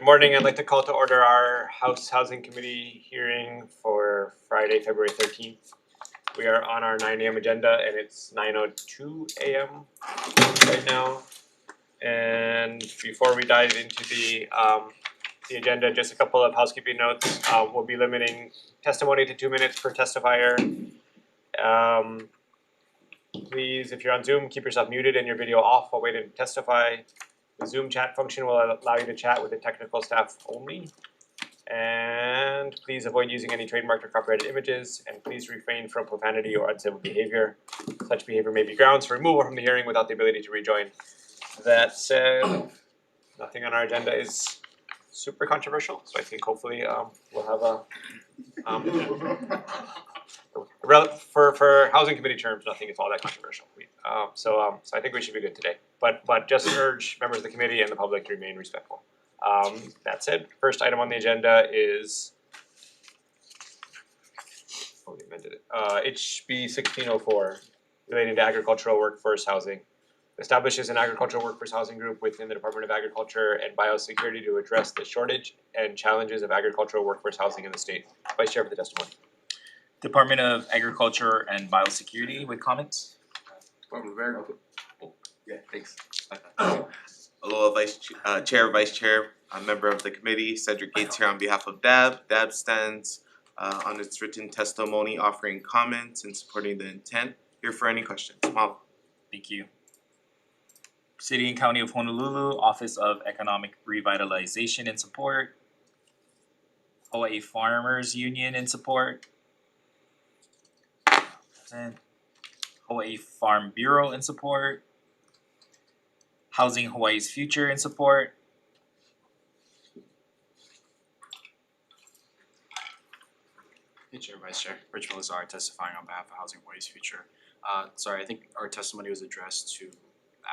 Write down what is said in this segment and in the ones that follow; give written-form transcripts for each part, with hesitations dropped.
morning. I'd like to call to order our House Housing Committee hearing for Friday, February 13th. We are on our 9 a.m. agenda and it's 9:02 a.m. right now. And before we dive into the agenda, just a couple of housekeeping notes. We'll be limiting testimony to 2 minutes per testifier. Please, if you're on Zoom, keep yourself muted and your video off while waiting to testify. The Zoom chat function will allow you to chat with the technical staff only. And please avoid using any trademarked or copyrighted images, and please refrain from profanity or uncivil behavior. Such behavior may be grounds for removal from the hearing without the ability to rejoin. That said, nothing on our agenda is super controversial, so I think hopefully we'll have a for housing committee terms, nothing is all that controversial. So I think we should be good today. But just urge members of the committee and the public to remain respectful. That said, first item on the agenda is HB 1604 relating to agricultural workforce housing. Establishes an agricultural workforce housing group within the Department of Agriculture and Biosecurity to address the shortage and challenges of agricultural workforce housing in the state. Vice Chair for the testimony. Department of Agriculture and Biosecurity with comments? Department of Agriculture. Oh, yeah, thanks. Hello, Chair, Vice Chair, a member of the committee, Cedric Gates here on behalf of DAB. DAB stands on its written testimony offering comments and supporting the intent. Here for any questions. Mal. Thank you. City and County of Honolulu, Office of Economic Revitalization in support. Hawaii Farmers Union in support. Hawaii Farm Bureau in support. Housing Hawaii's Future in support. Hey Chair, Vice Chair, Rich Melizar testifying on behalf of Housing Hawaii's Future. Sorry, I think our testimony was addressed to the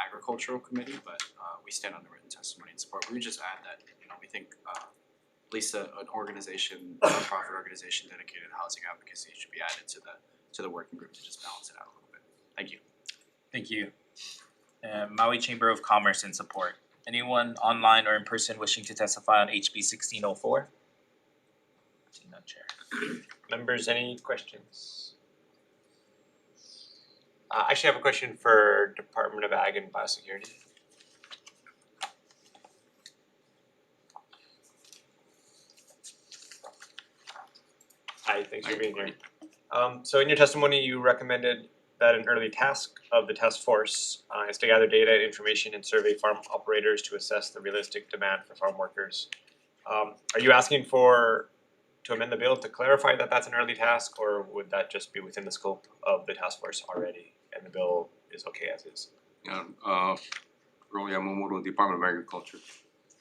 Agricultural Committee, but we stand on the written testimony in support. We would just add that, we think at least an organization, non-profit organization dedicated to housing advocacy should be added to the working group to just balance it out a little bit. Thank you. Thank you. Maui Chamber of Commerce in support. Anyone online or in person wishing to testify on HB 1604? Seeing none, Chair. Members, any questions? I actually have a question for Department of Ag and Biosecurity. Hi, thanks for being here. So in your testimony, you recommended that an early task of the task force is to gather data, information, and survey farm operators to assess the realistic demand for farm workers. Are you asking to amend the bill to clarify that that's an early task, or would that just be within the scope of the task force already, and the bill is okay as is? Roy Yamamoto, Department of Agriculture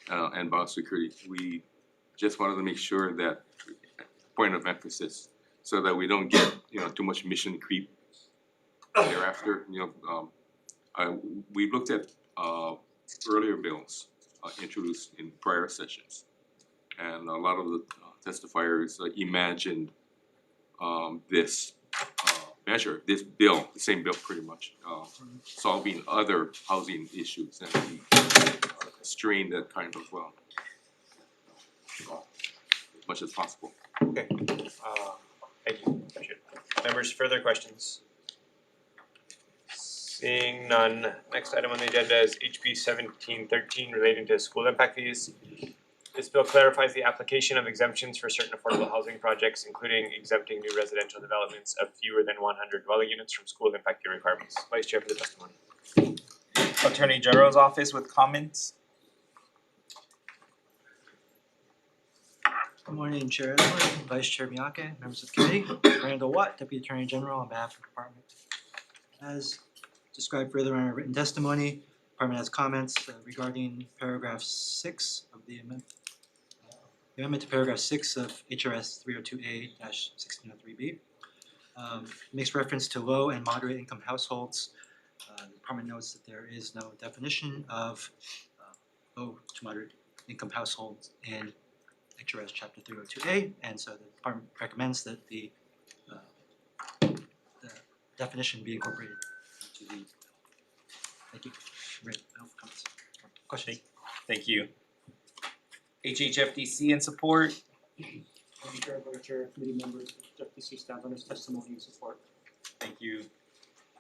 and Biosecurity. We just wanted to make sure that point of emphasis so that we don't get too much mission creep thereafter. We looked at earlier bills introduced in prior sessions, and a lot of the testifiers imagined this measure, this bill, the same bill pretty much, solving other housing issues, and we strain that kind of as much as possible. Okay, thank you, appreciate it. Members, further questions? Seeing none, next item on the agenda is HB 1713 relating to school impact fees. This bill clarifies the application of exemptions for certain affordable housing projects, including exempting new residential developments of fewer than 100 dwelling units from school impact fee requirements. Vice Chair for the testimony. Attorney General's Office with comments? Good morning, Chair Edward, Vice Chair Miyake, members of the committee. Randall Watt, Deputy Attorney General on behalf of the Department. As described further in our written testimony, the Department has comments regarding paragraph 6 of the amendment. The amendment to paragraph 6 of HRS 302A-1603B makes reference to low and moderate income households. The Department notes that there is no definition of low to moderate income households in HRS Chapter 302A, and so the Department recommends that the definition be incorporated into the. Thank you. Comments. Questions? Thank you. HHFDC in support. Madam Chair, Vice Chair, committee members, HSG stands on his testimony and support. Thank you.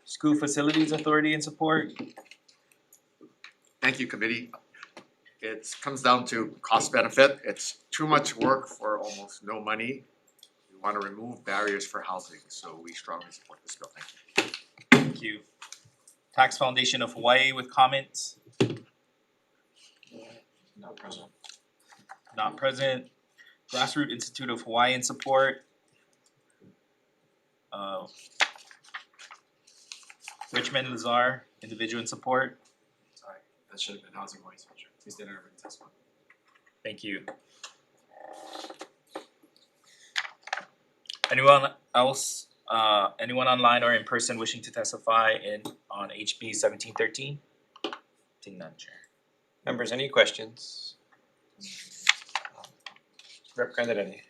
School Facilities Authority in support. Thank you, committee. It comes down to cost benefit. It's too much work for almost no money. We want to remove barriers for housing, so we strongly support this bill. Thank you. Thank you. Tax Foundation of Hawaii with comments. Not present. Not present. Grassroots Institute of Hawaii in support. Richmond Lazar, individual in support. Sorry, that should have been Housing Hawaii's Future. Please did our written testimony. Thank you. Anyone else, anyone online or in person wishing to testify on HB 1713? Seeing none, Chair. Members, any questions? Rep. Grandadeni.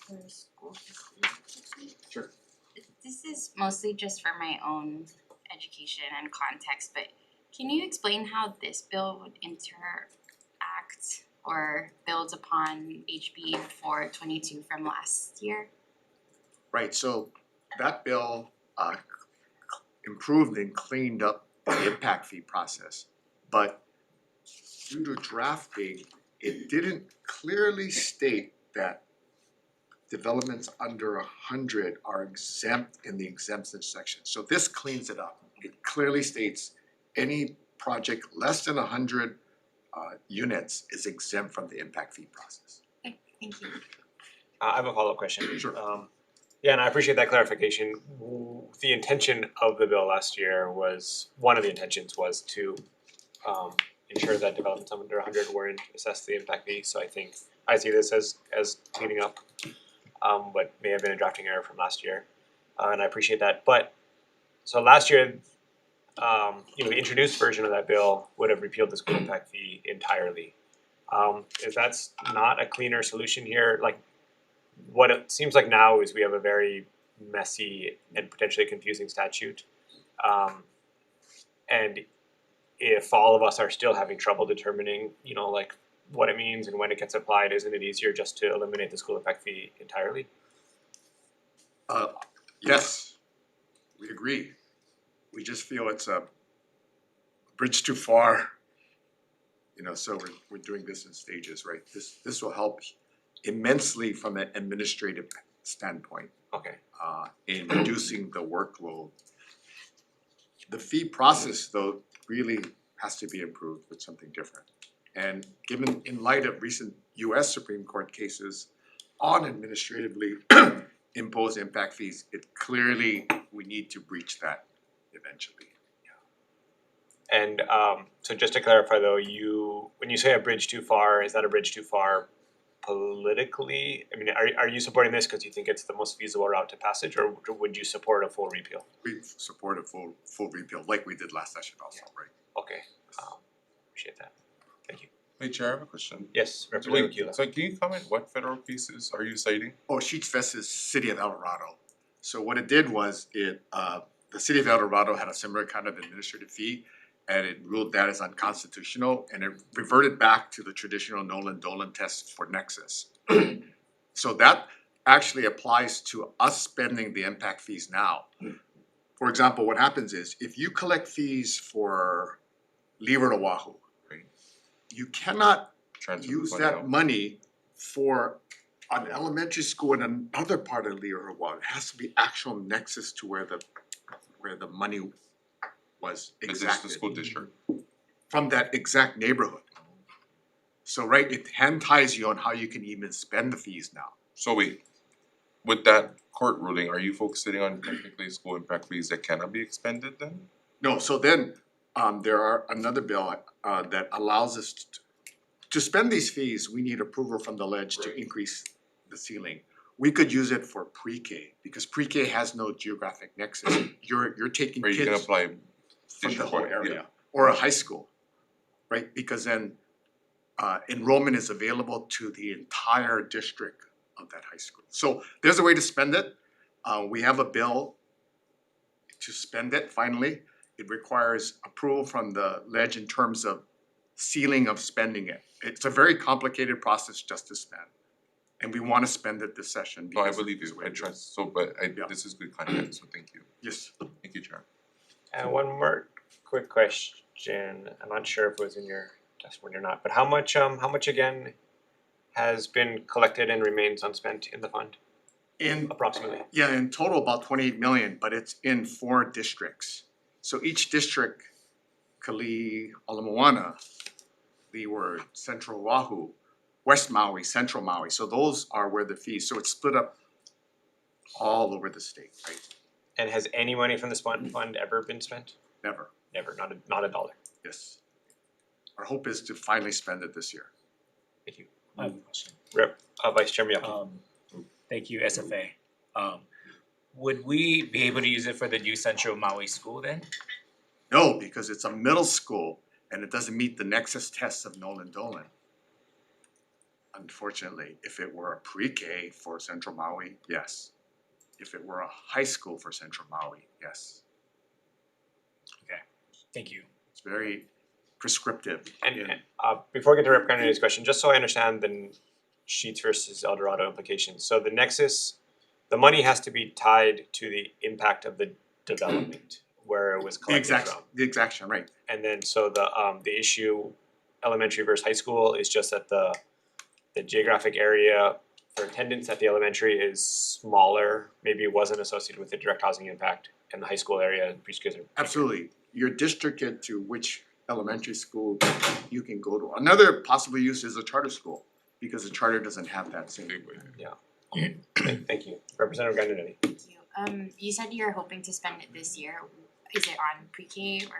For school facilities. Sure. This is mostly just for my own education and context, but can you explain how this bill would interact or builds upon HB 422 from last year? Right, so that bill improved and cleaned up the impact fee process. But due to drafting, it didn't clearly state that developments under 100 are exempt in the exemption section. So this cleans it up. It clearly states any project less than 100 units is exempt from the impact fee process. Okay, thank you. I have a follow-up question. Sure. Yeah, and I appreciate that clarification. The intention of the bill last year was, one of the intentions was to ensure that developments under 100 weren't assessed the impact fee. So I think I see this as cleaning up what may have been a drafting error from last year, and I appreciate that. But so last year, the introduced version of that bill would have repealed the school impact fee entirely. If that's not a cleaner solution here, like what it seems like now is we have a very messy and potentially confusing statute, and if all of us are still having trouble determining, like what it means and when it gets applied, isn't it easier just to eliminate the school impact fee entirely? Yes, we agree. We just feel it's a bridge too far. So we're doing this in stages, right? This will help immensely from an administrative standpoint Okay. in reducing the workload. The fee process, though, really has to be improved with something different. And given in light of recent US Supreme Court cases on administratively imposed impact fees, it clearly, we need to breach that eventually. And so just to clarify though, when you say a bridge too far, is that a bridge too far politically? I mean, are you supporting this because you think it's the most feasible route to passage, or would you support a full repeal? We support a full repeal like we did last session also, right? Okay, appreciate that. Thank you. Wait, Chair, I have a question. Yes, Representative Kila. So can you comment what federal cases are you citing? Oh, Sheets Fest is City of El Dorado. So what it did was the City of El Dorado had a similar kind of administrative fee, and it ruled that as unconstitutional, and it reverted back to the traditional Nolan-Dolan test for nexus. So that actually applies to us spending the impact fees now. For example, what happens is if you collect fees for Leeward Oahu, right, you cannot Transfer use money that out. money for an elementary school in another part of Leeward Oahu. It has to be actual nexus to where the money was Is this exacted the school district? from that exact neighborhood. So right, it hand ties you on how you can even spend the fees now. So wait, with that court ruling, are you focusing on technically school impact fees that cannot be expended then? No, so then there are another bill that allows us to spend these fees. We need approval from the ledge to increase the ceiling. We could use it for pre-K because pre-K has no geographic nexus. You're taking Or you can kids apply from the whole district-wide, yeah. area or a high school, right? Because then enrollment is available to the entire district of that high school. So there's a way to spend it. We have a bill to spend it finally. It requires approval from the ledge in terms of ceiling of spending it. It's a very complicated process just to spend. And we wanna spend it this session No, I because believe it's you, the way I it is. trust, so but Yeah. this is good content, so thank you. Yes. Thank you, Chair. And one more quick question, I'm not sure if it was in your testimony or not, but how much again has been collected and remains unspent in the fund In approximately? Yeah, in total about 28 million, but it's in 4 districts. So each district, Kali, Ala Moana, Leeward, Central Oahu, West Maui, Central Maui, so those are where the fees, so it's split up all over the state, right? And has any money from this fund ever been spent? Never, Never, not a dollar. yes. Our hope is to finally spend it this year. Thank you. I have a question. Vice Chair Miyake. Thank you, SFA. Would we be able to use it for the new Central Maui school then? No, because it's a middle school and it doesn't meet the nexus tests of Nolan Dolan. Unfortunately, if it were a pre-K for Central Maui, yes. If it were a high school for Central Maui, yes. Thank you. It's very prescriptive. And in- before we get to Representative's question, just so I understand the Sheets versus El Dorado implications. So the nexus, the money has to be tied to the impact of the development where it was collected from. The exaction, right. And then so the issue elementary versus high school is just that the geographic area for attendance at the elementary is smaller, maybe it wasn't associated with the direct housing impact, and the high school area and preschools are bigger. Absolutely. You're districted to which elementary school you can go to. Another possible use is a charter school, because the charter doesn't have that same. Thank you. Representative Gandinelli. Thank you. You said you're hoping to spend it this year. Is it on pre-K or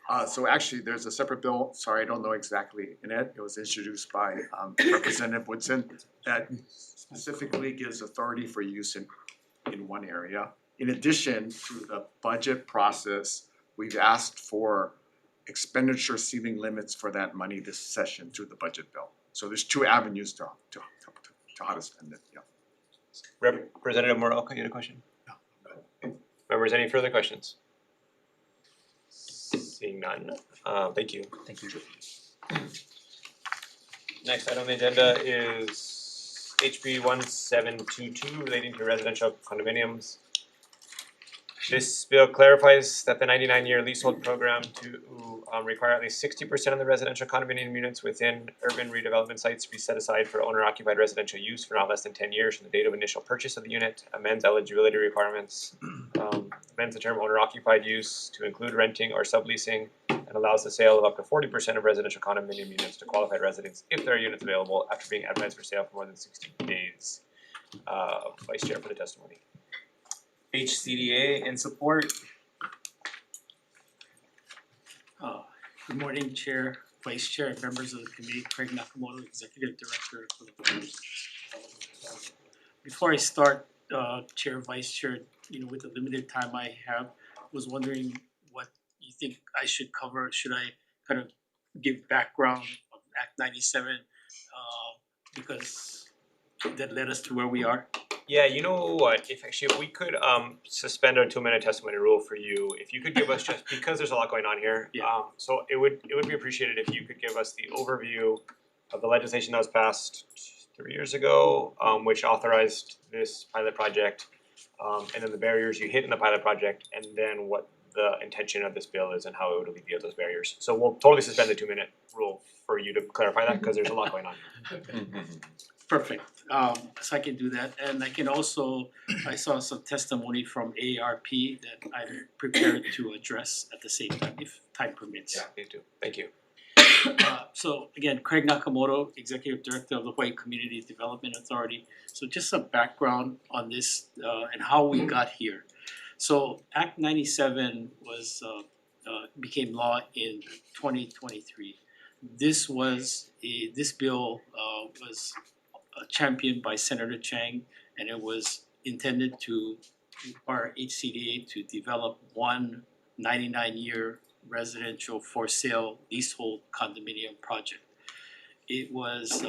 how? So actually, there's a separate bill, sorry, I don't know exactly in it, it was introduced by Representative Woodson that specifically gives authority for use in one area. In addition to the budget process, we've asked for expenditure ceiling limits for that money this session through the budget bill. So there's 2 avenues to how to spend it, yeah. Representative Moroka, you had a question? No. Members, any further questions? Seeing none, thank you. Thank you. Next item on the agenda is HB 1722 relating to residential condominiums. This bill clarifies that the 99-year leasehold program to require at least 60% of the residential condominium units within urban redevelopment sites be set aside for owner-occupied residential use for not less than 10 years from the date of initial purchase of the unit, amends eligibility requirements, amends the term owner-occupied use to include renting or subleasing, and allows the sale of up to 40% of residential condominium units to qualified residents if there are units available after being advertised for sale for more than 60 days. Vice Chair for the testimony. HCDA in support. Good morning, Chair, Vice Chair, and members of the committee. Craig Nakamoto, Executive Director for the. Before I start, Chair, Vice Chair, with the limited time I have, was wondering what you think I should cover. Should I kind of give background of Act 97, because that led us to where we are? Yeah, you know what, if we could suspend our 2-minute testimony rule for you, if you could give us just, because there's a lot going on here. Yeah. So it would be appreciated if you could give us the overview of the legislation that was passed 3 years ago, which authorized this pilot project, and then the barriers you hit in the pilot project, and then what the intention of this bill is and how it would alleviate those barriers. So we'll totally suspend the 2-minute rule for you to clarify that, because there's a lot going on here. Perfect, so I can do that, and I can also, I saw some testimony from AARP that I'm prepared to address at the same time, if time permits. Yeah, me too, thank you. So again, Craig Nakamoto, Executive Director of the Hawaii Community Development Authority. So just some background on this and how we got here. So Act 97 was became law in 2023. This bill was championed by Senator Chang, and it was intended to require HCDA to develop one 99-year residential for sale leasehold condominium project. It was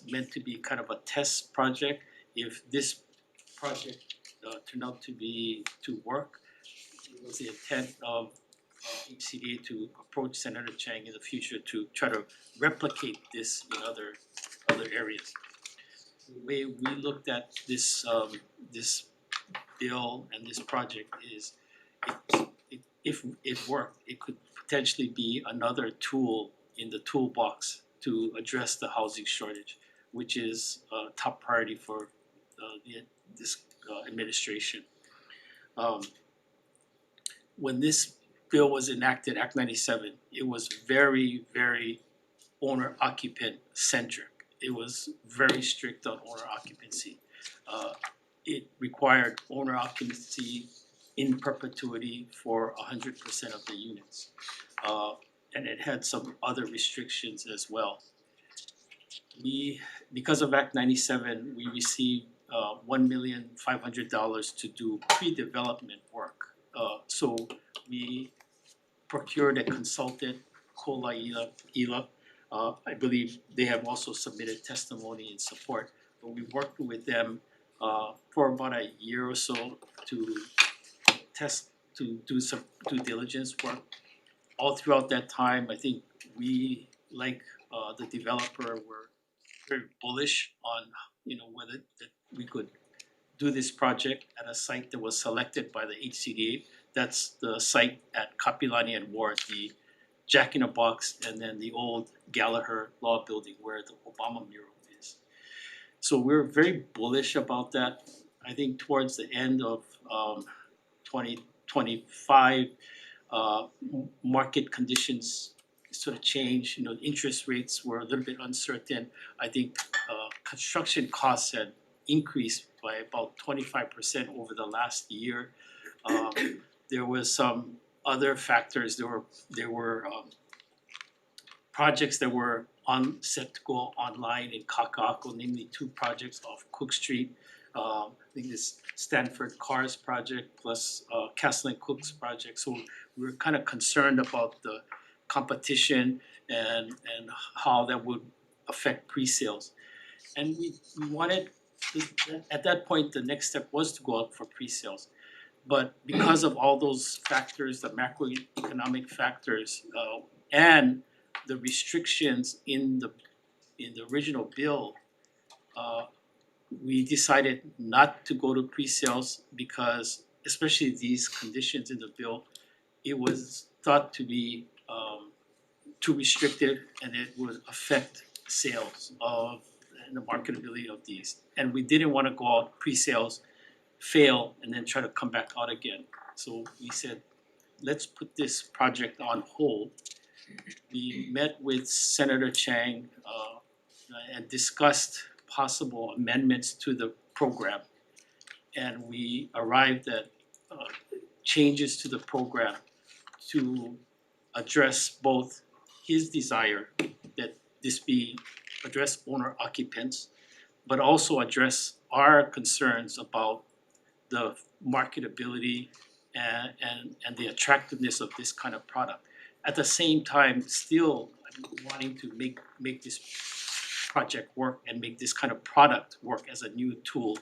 meant to be kind of a test project. If this project turned out to work, it was the intent of HCDA to approach Senator Chang in the future to try to replicate this in other areas. The way we looked at this this bill and this project is if it worked, it could potentially be another tool in the toolbox to address the housing shortage, which is a top priority for this administration. When this bill was enacted, Act 97, it was very, very owner occupant centric. It was very strict on owner occupancy. It required owner occupancy in perpetuity for 100% of the units. And it had some other restrictions as well. Because of Act 97, we received $1,500,000 to do pre-development work. So we procured a consultant, Kola Ila. I believe they have also submitted testimony in support. But we worked with them for about a year or so to do some due diligence work. All throughout that time, I think we, like the developer, were very bullish on whether that we could do this project at a site that was selected by the HCDA. That's the site at Kapilani and Ward, the Jack in a Box, and then the old Gallagher Law Building where the Obama mural is. So we're very bullish about that. I think towards the end of 2025, market conditions sort of changed. Interest rates were a little bit uncertain. I think construction costs had increased by about 25% over the last year. There was some other factors. There were projects that were set to go online in Kaka'ako, namely 2 projects off Cook Street. I think this Stanford Cars project plus Castle and Cook's project. So we were kind of concerned about the competition and how that would affect pre-sales. And we wanted, at that point, the next step was to go out for pre-sales. But because of all those factors, the macroeconomic factors, and the restrictions in the original bill, we decided not to go to pre-sales because, especially these conditions in the bill, it was thought to be too restrictive and it would affect sales and the marketability of these. And we didn't want to go out pre-sales, fail, and then try to come back out again. So we said, let's put this project on hold. We met with Senator Chang and discussed possible amendments to the program. And we arrived at changes to the program to address both his desire that this be address owner occupants, but also address our concerns about the marketability and the attractiveness of this kind of product. At the same time, still wanting to make this project work and make this kind of product work as a new tool.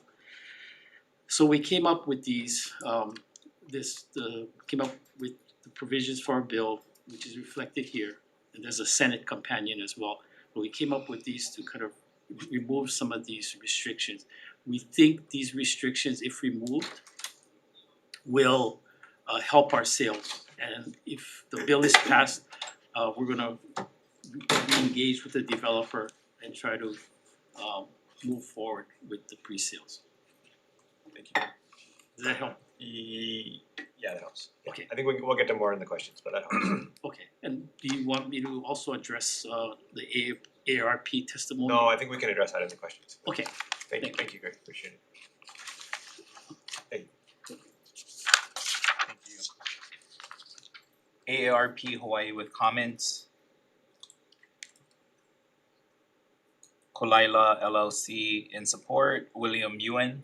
So we came up with these, came up with the provisions for our bill, which is reflected here, and there's a Senate companion as well. But we came up with these to kind of remove some of these restrictions. We think these restrictions, if removed, will help our sales. And if the bill is passed, we're gonna re-engage with the developer and try to move forward with the pre-sales. Thank you. Does that help? Yeah, that helps. Yeah. Okay. I think we'll get to more in the questions, but that helps. Okay, and do you want me to also address the AARP testimony? No, I think we can address that in the questions. Okay, Thank you, Greg, appreciate it. Thank you. AARP Hawaii with comments. Kolaila LLC in support, William Yuen.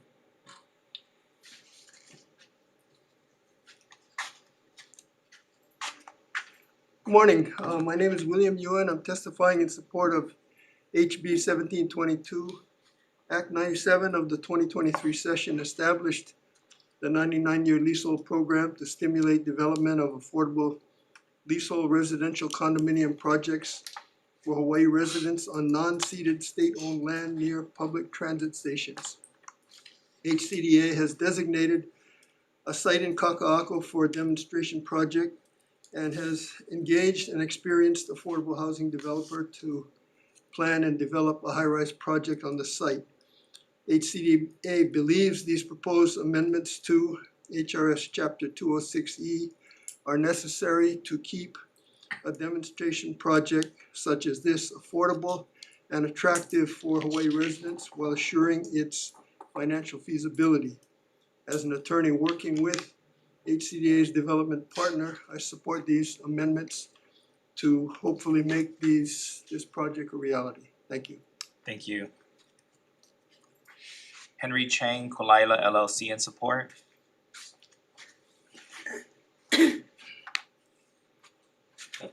Good morning, my name is William Yuen. I'm testifying in support of HB 1722. Act 97 of the 2023 session established the 99-year leasehold program to stimulate development of affordable leasehold residential condominium projects for Hawaii residents on non-ceded state-owned land near public transit stations. HCDA has designated a site in Kaka'ako for a demonstration project and has engaged an experienced affordable housing developer to plan and develop a high-rise project on the site. HCDA believes these proposed amendments to HRS Chapter 206E are necessary to keep a demonstration project such as this affordable and attractive for Hawaii residents while assuring its financial feasibility. As an attorney working with HCDA's development partner, I support these amendments to hopefully make this project a reality. Thank you. Thank you. Henry Chang, Kolaila LLC in support.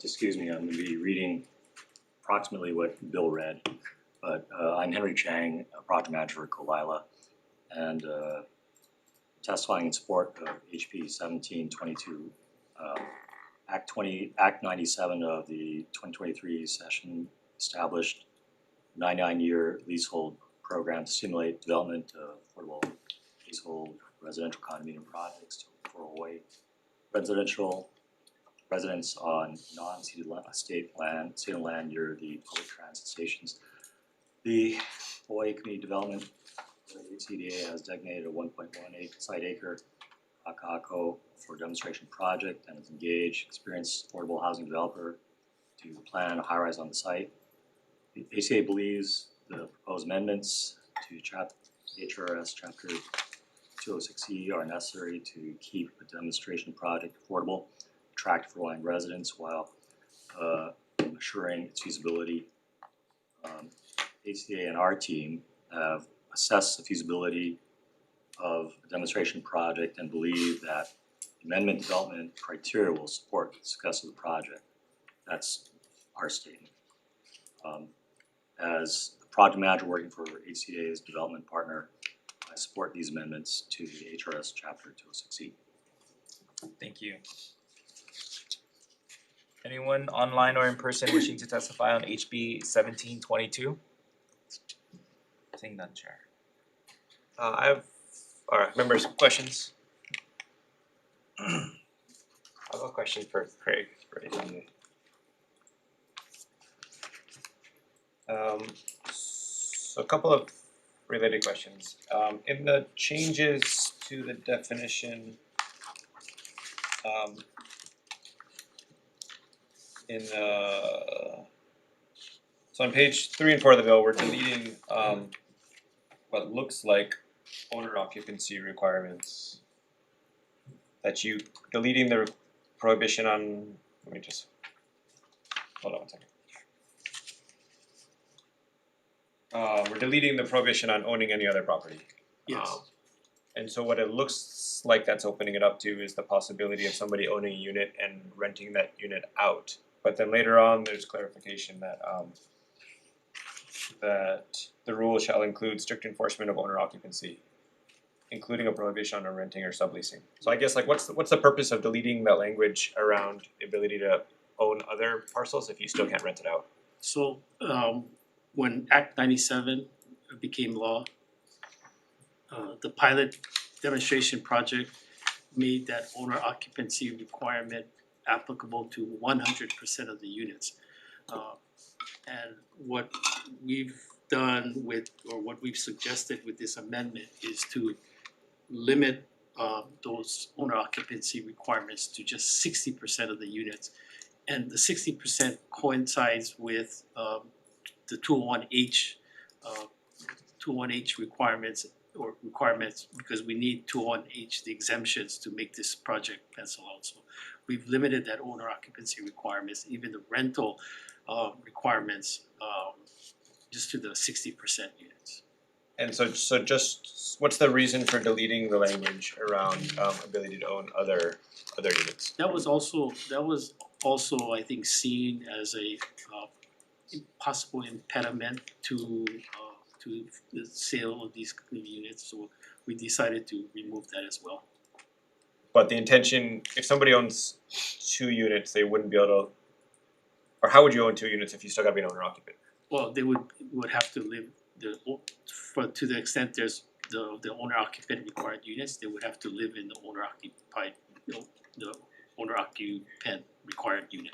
Excuse me, I'm gonna be reading approximately what Bill read, but I'm Henry Chang, a project manager for Kolaila, and testifying in support of HB 1722, Act 97 of the 2023 session established 99-year leasehold program to stimulate development of affordable leasehold residential condominium projects for Hawaii residential residents on non-ceded state land near the public transit stations. The Hawaii Community Development HCDA has designated a 1.18 site acre Kaka'ako for a demonstration project and has engaged experienced affordable housing developer to plan a high-rise on the site. The HCDA believes the proposed amendments to HRS Chapter 206E are necessary to keep a demonstration project affordable, attractive for Hawaiian residents while assuring its feasibility. HCDA and our team have assessed the feasibility of a demonstration project and believe that amendment development criteria will support the success of the project. That's our statement. As the project manager working for HCDA's development partner, I support these amendments to the HRS Chapter 206E. Thank you. Anyone online or in person wishing to testify on HB 1722? Seeing none, Chair. I have, members, questions? I have a question for Craig. So a couple of related questions. In the changes to the definition, so on page 3 and 4 of the bill, we're deleting what looks like owner occupancy requirements. Deleting the prohibition on, let me just, hold on one second. We're deleting the prohibition on owning any other property. Yes. And so what it looks like that's opening it up to is the possibility of somebody owning a unit and renting that unit out. But then later on, there's clarification that that the rule shall include strict enforcement of owner occupancy, including a prohibition on renting or subleasing. So I guess like what's the purpose of deleting that language around the ability to own other parcels if you still can't rent it out? So when Act 97 became law, the pilot demonstration project made that owner occupancy requirement applicable to 100% of the units. And what we've done with, or what we've suggested with this amendment is to limit those owner occupancy requirements to just 60% of the units. And the 60% coincides with the 201H requirements because we need 201H, the exemptions, to make this project pencil out. So we've limited that owner occupancy requirements, even the rental requirements, just to the 60% units. And so just what's the reason for deleting the language around ability to own other units? That was also I think seen as a possible impediment to the sale of these units, so we decided to remove that as well. but the intention, if somebody owns 2 units, they wouldn't be able to, or how would you own 2 units if you still gotta be an owner occupant? Well, they would have to live to the extent there's the owner occupant required units, they would have to live in the owner occupied, the owner occupant required unit.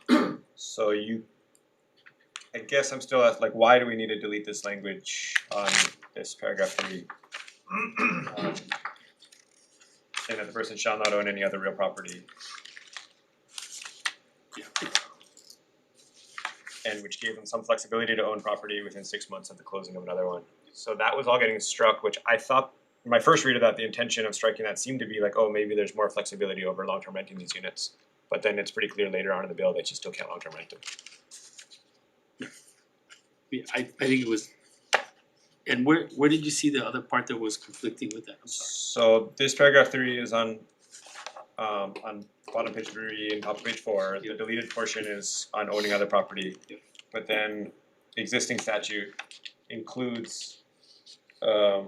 So I guess I'm still asked, like, why do we need to delete this language on this paragraph 3? Saying that the person shall not own any other real property. Yeah. And which gave them some flexibility to own property within 6 months of the closing of another one. So that was all getting struck, which I thought, in my first read of that, the intention of striking that seemed to be like, oh, maybe there's more flexibility over long-term renting these units. But then it's pretty clear later on in the bill that you still can't long-term rent them. Yeah, I think it was, and where did you see the other part that was conflicting with that? I'm sorry. So this paragraph 3 is on bottom page 3 and top of page 4. The deleted portion is on owning other property. Yep. But then existing statute includes a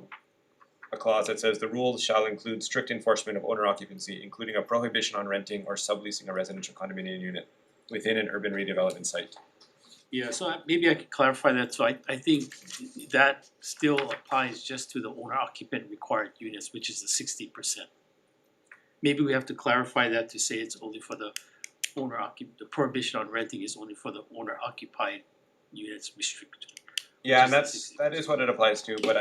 clause that says the rules shall include strict enforcement of owner occupancy, including a prohibition on renting or subleasing a residential condominium unit within an urban redevelopment site. Yeah, so maybe I could clarify that, so I think that still applies just to the owner occupant required units, which is the 60%. Maybe we have to clarify that to say it's only for the the prohibition on renting is only for the owner occupied units restricted. Yeah, and Just the that is what it applies to, but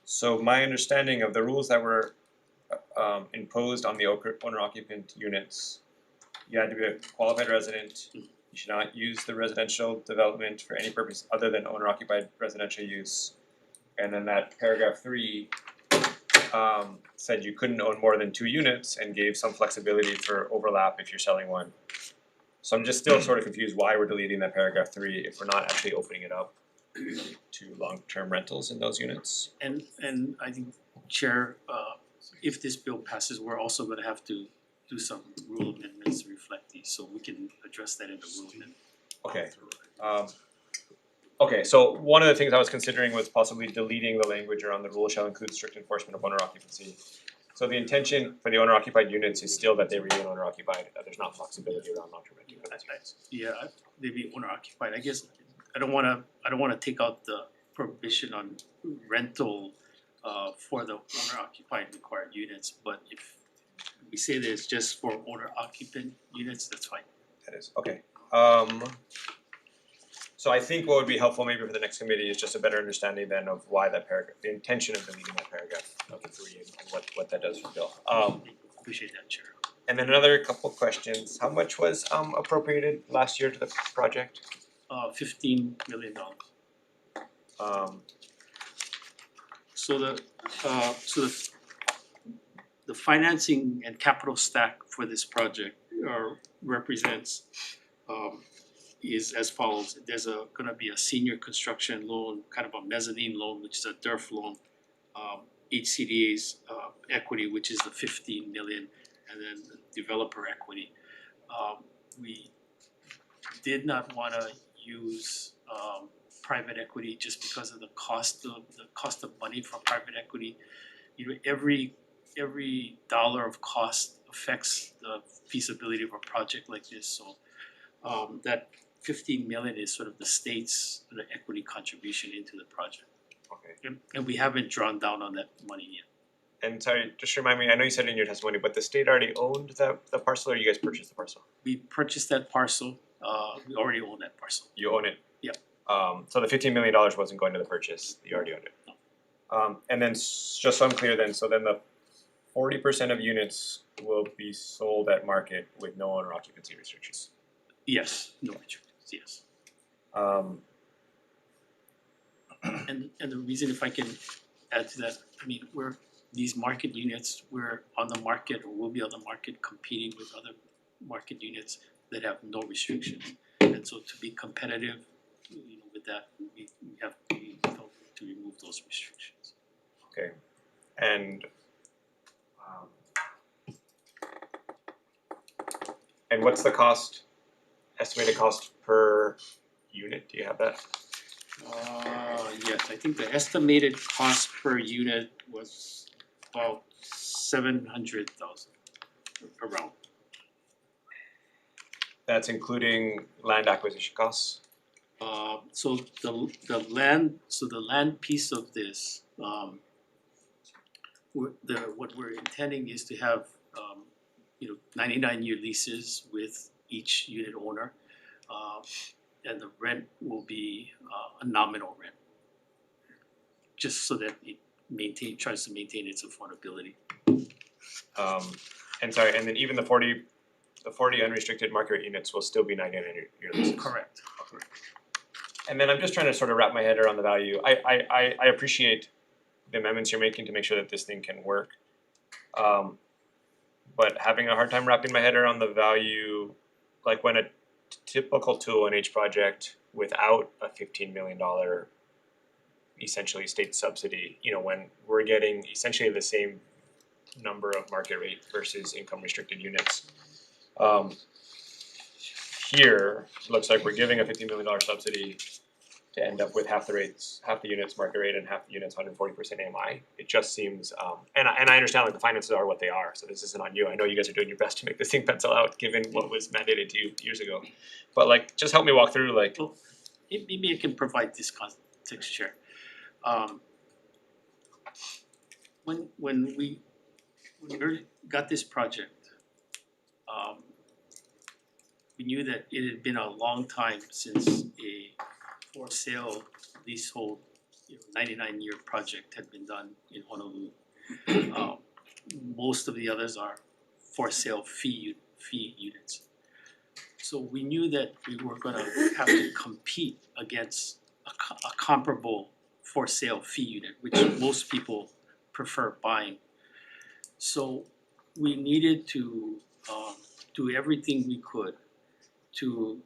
so my understanding of the rules that were imposed on the owner occupant units, you had to be a qualified resident, you should not use the residential development for any purpose other than owner occupied residential use. And then that paragraph 3 said you couldn't own more than 2 units and gave some flexibility for overlap if you're selling one. So I'm just still sort of confused why we're deleting that paragraph 3 if we're not actually opening it up to long-term rentals in those units. And I think, Chair, if this bill passes, we're also gonna have to do some rule amendments to reflect these, so we can address that in the rule amendment. Okay. Okay, so one of the things I was considering was possibly deleting the language around the rule shall include strict enforcement of owner occupancy. So the intention for the owner occupied units is still that they remain owner occupied, that there's not flexibility around long-term renting for those units. Yeah, maybe owner occupied, I guess, I don't wanna take out the prohibition on rental for the owner occupied required units, but if we say that it's just for owner occupant units, that's fine. That is, okay. So I think what would be helpful maybe for the next committee is just a better understanding then of why that paragraph, the intention of deleting that paragraph of the 3 and what that does for the bill. Appreciate that, Chair. And then another couple questions, how much was appropriated last year to the project? $15 million. So the financing and capital stack for this project represents is as follows. There's gonna be a senior construction loan, kind of a mezzanine loan, which is a DERF loan. HCDA's equity, which is the 15 million, and then the developer equity. We did not wanna use private equity just because of the cost of money for private equity. You know, every dollar of cost affects the feasibility of a project like this, so that 15 million is sort of the state's equity contribution into the project. Okay. And we haven't drawn down on that money yet. And sorry, just remind me, I know you said in your testimony, but the state already owned the parcel or you guys purchased the parcel? We purchased that parcel, we already own that parcel. You own it? Yep. So the $15 million wasn't going to the purchase, you already owned it? No. And then just so I'm clear then, so then the 40% of units will be sold at market with no owner occupancy restrictions? Yes, no restrictions, yes. And the reason, if I can add to that, I mean, these market units, we're on the market or will be on the market competing with other market units that have no restrictions. And so to be competitive, you know, with that, we have to remove those restrictions. Okay, and what's the cost, estimated cost per unit, do you have that? Yes, I think the estimated cost per unit was about 700,000 around. That's including land acquisition costs. So the land piece of this, what we're intending is to have 99-year leases with each unit owner. And the rent will be a nominal rent. Just so that it tries to maintain its affordability. And sorry, and then even the 40 unrestricted market rate units will still be 99-year leases. Correct. And then I'm just trying to sort of wrap my head around the value. I appreciate the amendments you're making to make sure that this thing can work. But having a hard time wrapping my head around the value, like when a typical 201H project without a $15 million essentially state subsidy, when we're getting essentially the same number of market rate versus income restricted units. Here, looks like we're giving a $50 million subsidy to end up with half the units market rate and half the units 140% AMI. It just seems, and I understand like the finances are what they are, so this isn't on you. I know you guys are doing your best to make this thing pencil out given what was mandated to you years ago. But like, just help me walk through like. Well, maybe I can provide this context, Chair. When we got this project, we knew that it had been a long time since a for sale leasehold 99-year project had been done in Honolulu. Most of the others are for sale fee units. So we knew that we were gonna have to compete against a comparable for sale fee unit, which most people prefer buying. So we needed to do everything we could to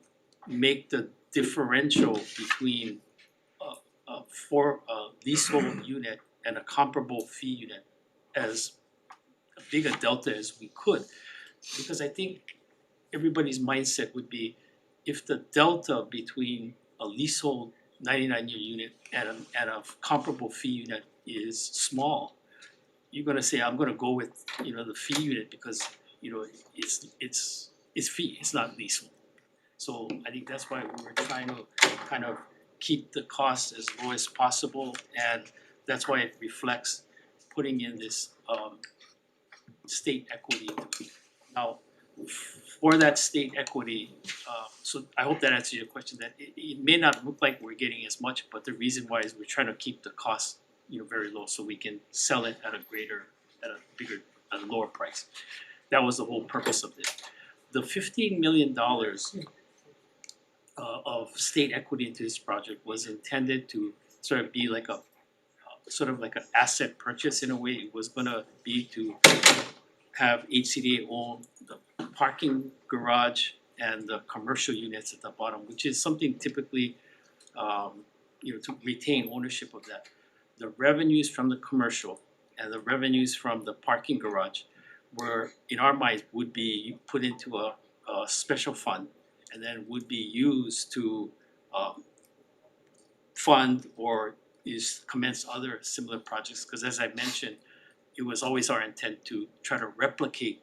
make the differential between a leasehold unit and a comparable fee unit as big a delta as we could. Because I think everybody's mindset would be if the delta between a leasehold 99-year unit and a comparable fee unit is small, you're gonna say, I'm gonna go with the fee unit because it's fee, it's not leasehold. So I think that's why we were trying to kind of keep the costs as low as possible, and that's why it reflects putting in this state equity. Now, for that state equity, so I hope that answers your question, that it may not look like we're getting as much, but the reason why is we're trying to keep the cost very low so we can sell it at a lower price. That was the whole purpose of this. The $15 million of state equity into this project was intended to sort of be like an asset purchase in a way. It was gonna be to have HCDA own the parking garage and the commercial units at the bottom, which is something typically to retain ownership of that. The revenues from the commercial and the revenues from the parking garage were, in our minds, would be put into a special fund and then would be used to fund or commence other similar projects. Because as I mentioned, it was always our intent to try to replicate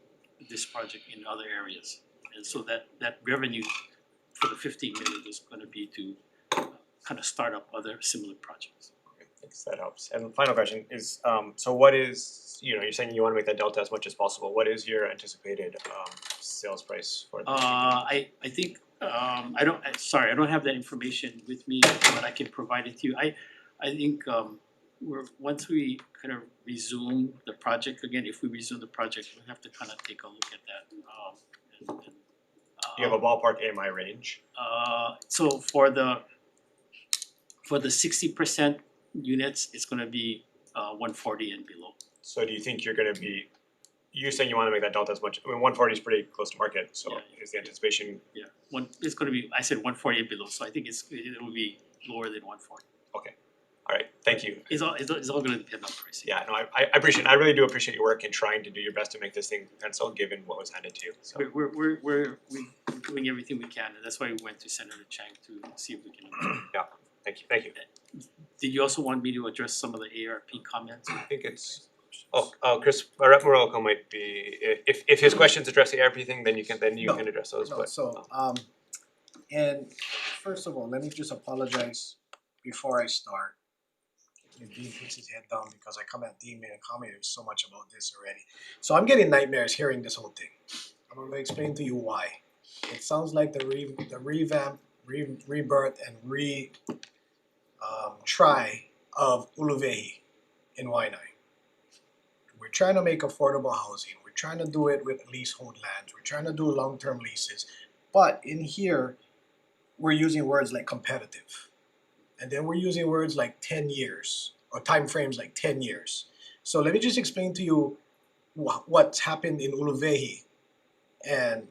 this project in other areas. And so that revenue for the 15 million was gonna be to kind of start up other similar projects. Thanks, that helps. And final question is, so what is, you're saying you wanna make that delta as much as possible. What is your anticipated sales price for the I think, I don't have that information with me, but I can provide it to you. I think once we kind of resume the project again, if we resume the project, we'll have to kind of take a look at that. Do you have a ballpark AMI range? So for the 60% units, it's gonna be 140 and below. So do you think you're saying you wanna make that delta as much, 140 is pretty close to market, so Yeah. is the anticipation? Yeah, it's gonna be, I said 140 and below, so I think it will be lower than 140. Okay, alright, thank you. It's all gonna depend on pricing. Yeah, no, I really do appreciate your work in trying to do your best to make this thing pencil, given what was handed to you, so. We're doing everything we can, and that's why we went to Senator Chang to see if we can. Yeah, Thank you. Did you also want me to address some of the ARP comments? I think it's, Chris, Rep. Morocco might be, if his questions address the ARP thing, then you can address those, No, but. so and first of all, let me just apologize before I start. If Dean puts his head down because I come at Dean made a comment, there's so much about this already. So I'm getting nightmares hearing this whole thing. I'm gonna explain to you why. It sounds like the revamp, rebirth and try of Uluvehi in Waianae. We're trying to make affordable housing. We're trying to do it with leasehold lands. We're trying to do long-term leases. But in here, we're using words like competitive. And then we're using words like 10 years or time frames like 10 years. So let me just explain to you what's happened in Uluvehi, and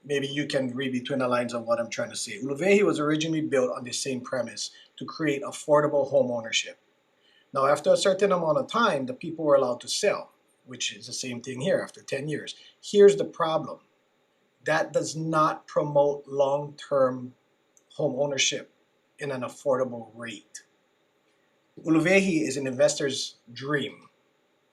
maybe you can read between the lines of what I'm trying to say. Uluvehi was originally built on the same premise to create affordable home ownership. Now, after a certain amount of time, the people were allowed to sell, which is the same thing here after 10 years. Here's the problem. That does not promote long-term home ownership in an affordable rate. Uluvehi is an investor's dream.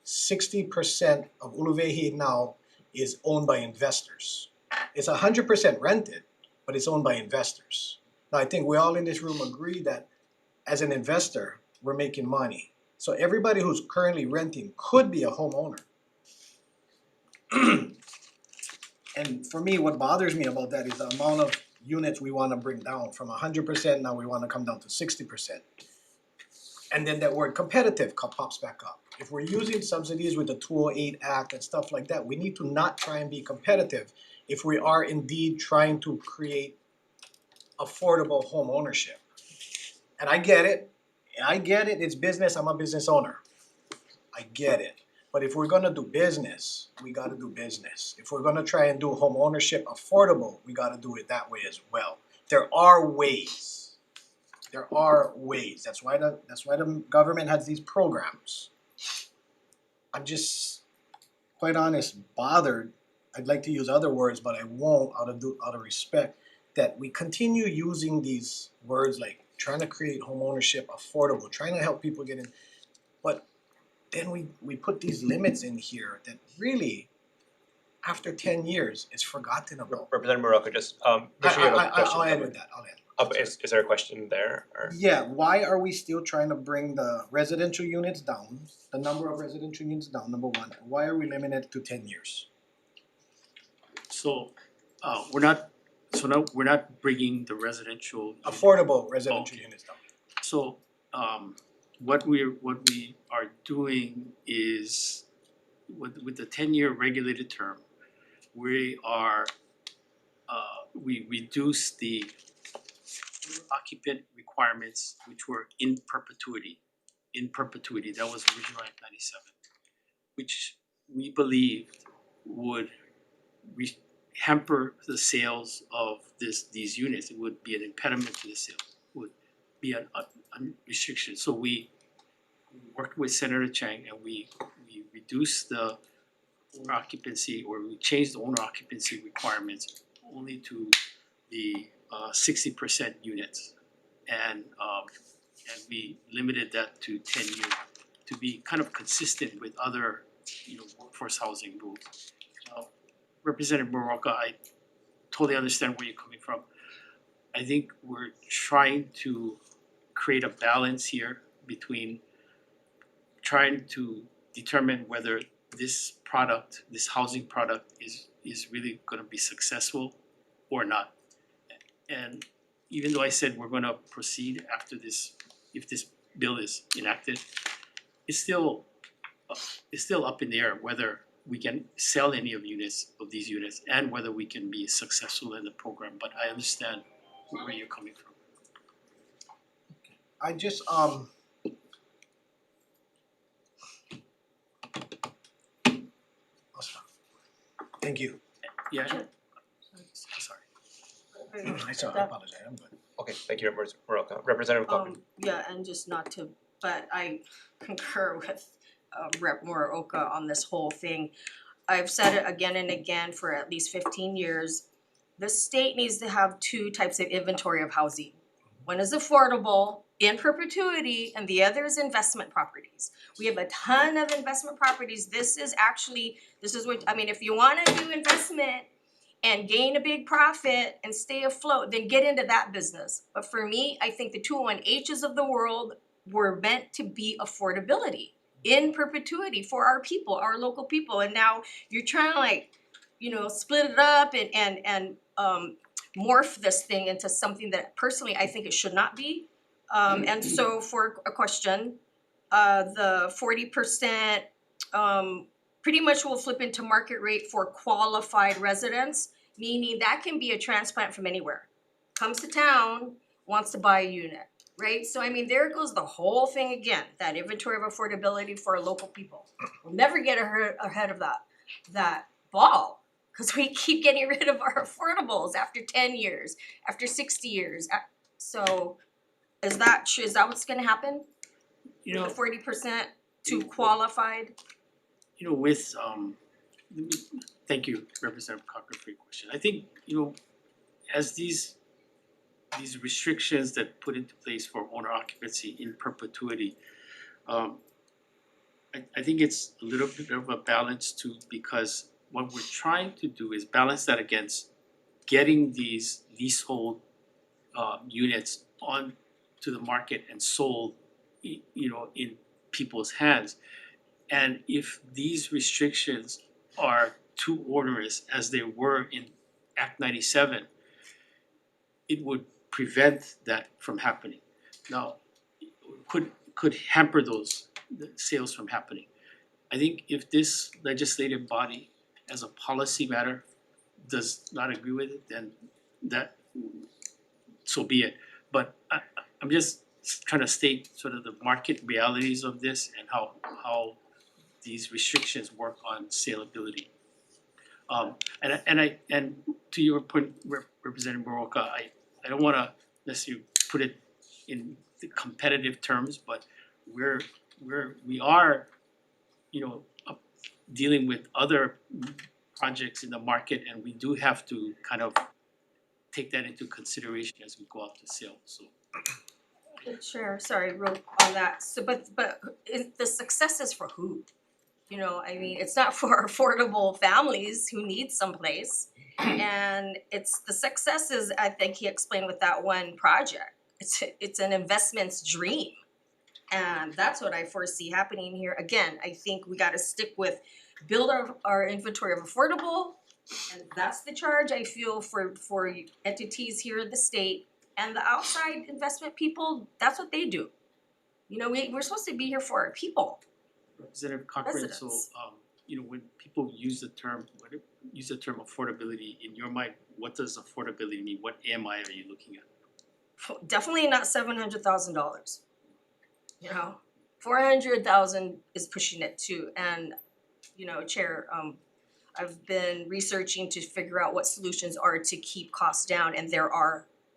60% of Uluvehi now is owned by investors. It's 100% rented, but it's owned by investors. Now, I think we all in this room agree that as an investor, we're making money. So everybody who's currently renting could be a homeowner. And for me, what bothers me about that is the amount of units we want to bring down from 100%, now we want to come down to 60%. And then that word competitive pops back up. If we're using subsidies with the 208 Act and stuff like that, we need to not try and be competitive if we are indeed trying to create affordable home ownership. And I get it, it's business, I'm a business owner. I get it. But if we're gonna do business, we gotta do business. If we're gonna try and do home ownership affordable, we gotta do it that way as well. There are ways. There are ways. That's why the government has these programs. I'm just, quite honest, bothered. I'd like to use other words, but I won't out of respect, that we continue using these words like trying to create home ownership affordable, trying to help people get in. But then we put these limits in here that really, after 10 years, it's forgotten about. Representative Morocco, just, make sure you have a question. I'll end with that, I'll end. Is there a question there, or? Yeah, why are we still trying to bring the residential units down, the number of residential units down, number one? Why are we limited to 10 years? So we're not bringing the residential. Affordable residential units down. So what we are doing is with the 10-year regulated term, we reduce the occupant requirements which were in perpetuity. That was original Act 97, which we believed would hamper the sales of these units. It would be an impediment to the sale. It would be a restriction. So we worked with Senator Chang and we reduced the owner occupancy, or we changed the owner occupancy requirements only to the 60% units, and we limited that to 10 years to be kind of consistent with other, workforce housing rules. Representative Morocco, I totally understand where you're coming from. I think we're trying to create a balance here between trying to determine whether this housing product is really gonna be successful or not. And even though I said we're gonna proceed after this, if this bill is enacted, it's still up in the air whether we can sell any of these units and whether we can be successful in the program, but I understand where you're coming from. I just thank you. Yeah. Sorry. I apologize, I'm good. Okay, thank you, Representative Morocco. Representative Coffin. Yeah, and just not to, but I concur with Rep. Morooka on this whole thing. I've said it again and again for at least 15 years. The state needs to have two types of inventory of housing. One is affordable in perpetuity, and the other is investment properties. We have a ton of investment properties. This is what, I mean, if you wanna do investment and gain a big profit and stay afloat, then get into that business. But for me, I think the 201Hs of the world were meant to be affordability in perpetuity for our people, our local people. And now you're trying to split it up and morph this thing into something that personally I think it should not be. And so for a question, the 40% pretty much will flip into market rate for qualified residents, meaning that can be a transplant from anywhere. Comes to town, wants to buy a unit, right? So I mean, there goes the whole thing again, that inventory of affordability for local people. We'll never get ahead of that ball, because we keep getting rid of our affordables after 10 years, after 60 years. So is that what's gonna happen? You know, 40% to qualified? you know, thank you, Representative Cochran, for your question. I think, as these restrictions that put into place for owner occupancy in perpetuity, I think it's a little bit of a balance too, because what we're trying to do is balance that against getting these leasehold units on to the market and sold, in people's hands. And if these restrictions are too onerous as they were in Act 97, it would prevent that from happening. Now, could hamper the sales from happening. I think if this legislative body, as a policy matter, does not agree with it, then that, so be it. But I'm just trying to state sort of the market realities of this and how these restrictions work on saleability. And to your point, Representative Moroka, I don't wanna necessarily put it in the competitive terms, but we are, dealing with other projects in the market, and we do have to kind of take that into consideration as we go out to sale, so. Sure, sorry, real on that. So, but the success is for who? I mean, it's not for affordable families who need someplace. And it's the success is, I think he explained with that one project. It's an investment's dream. And that's what I foresee happening here. Again, I think we gotta stick with build our inventory of affordable. And that's the charge I feel for entities here in the state. And the outside investment people, that's what they do. We're supposed to be here for our people. Representative Cochran, so Residents. When people use the term affordability, in your mind, what does affordability mean? What AMI are you looking at? Definitely not $700,000. $400,000 is pushing it too. And Chair, I've been researching to figure out what solutions are to keep costs down, and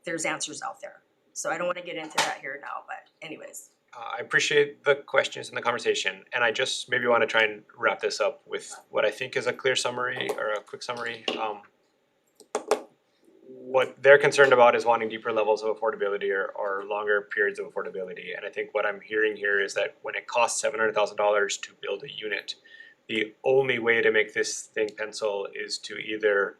there's answers out there. So I don't want to get into that here now, but anyways. I appreciate the questions and the conversation, and I just maybe want to try and wrap this up with what I think is a clear summary or a quick summary. What they're concerned about is wanting deeper levels of affordability or longer periods of affordability. And I think what I'm hearing here is that when it costs $700,000 to build a unit, the only way to make this thing pencil is to either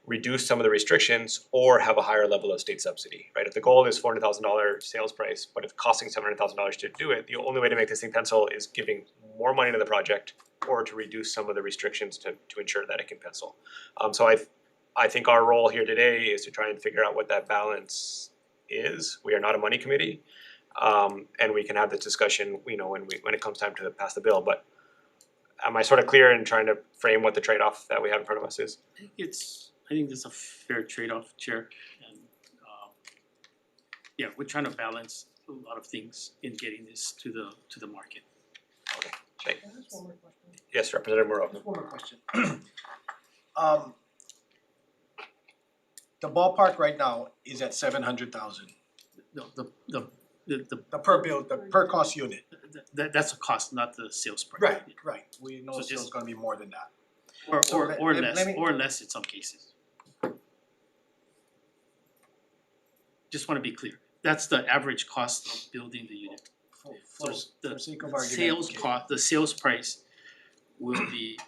reduce some of the restrictions or have a higher level of state subsidy, right? If the goal is $400,000 sales price, but it's costing $700,000 to do it, the only way to make this thing pencil is giving more money to the project or to reduce some of the restrictions to ensure that it can pencil. So I think our role here today is to try and figure out what that balance is. We are not a money committee, and we can have this discussion, when it comes time to pass the bill. But am I sort of clear in trying to frame what the trade-off that we have in front of us is? I think that's a fair trade-off, Chair, and we're trying to balance a lot of things in getting this to the market. Okay, thank you. Can I ask one more question? Yes, Representative Moroka. Just one more question. The ballpark right now is at 700,000. No, the The per cost unit. that's a cost, not the sales price. Right. We know So it's just- gonna be more than that. Or So let less in some cases. Just wanna be clear, that's the average cost of building the unit. For So the sake of argument, sales okay. cost, the sales price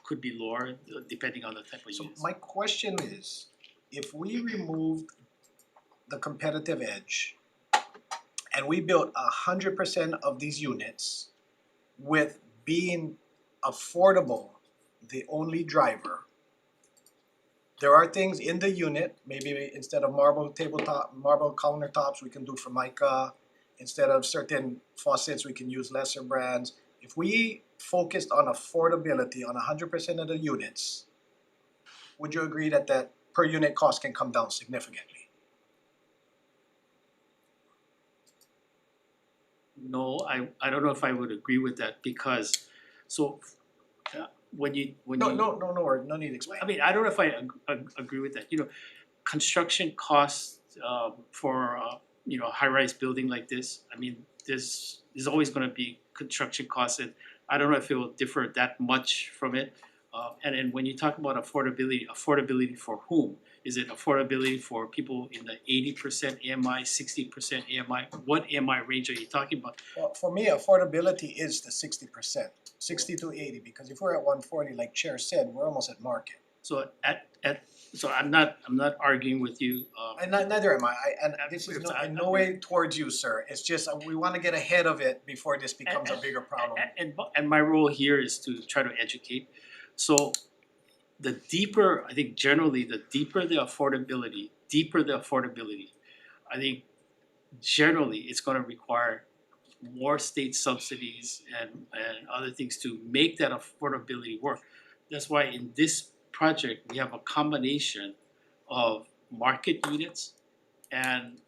could be lower depending on the type of So units. my question is, if we removed the competitive edge and we built 100% of these units with being affordable the only driver, there are things in the unit, maybe instead of marble countertops, we can do Formica. Instead of certain faucets, we can use lesser brands. If we focused on affordability on 100% of the units, would you agree that that per unit cost can come down significantly? No, I don't know if I would agree with that because, so, when you. No need to explain. I mean, I don't know if I agree with that, you know, construction costs for high-rise building like this, I mean, there's always gonna be construction costs, and I don't know if it will differ that much from it. And then when you talk about affordability for whom? Is it affordability for people in the 80% AMI, 60% AMI? What AMI range are you talking about? Well, for me, affordability is the 60%, 60 to 80, because if we're at 140, like Chair said, we're almost at market. So so I'm not arguing with you, And neither am I, and this is in no way towards you, sir, it's just we wanna get ahead of it before this becomes a bigger problem. and my role here is to try to educate. So the deeper, I think generally, the deeper the affordability, I think generally it's gonna require more state subsidies and other things to make that affordability work. That's why in this project, we have a combination of market units and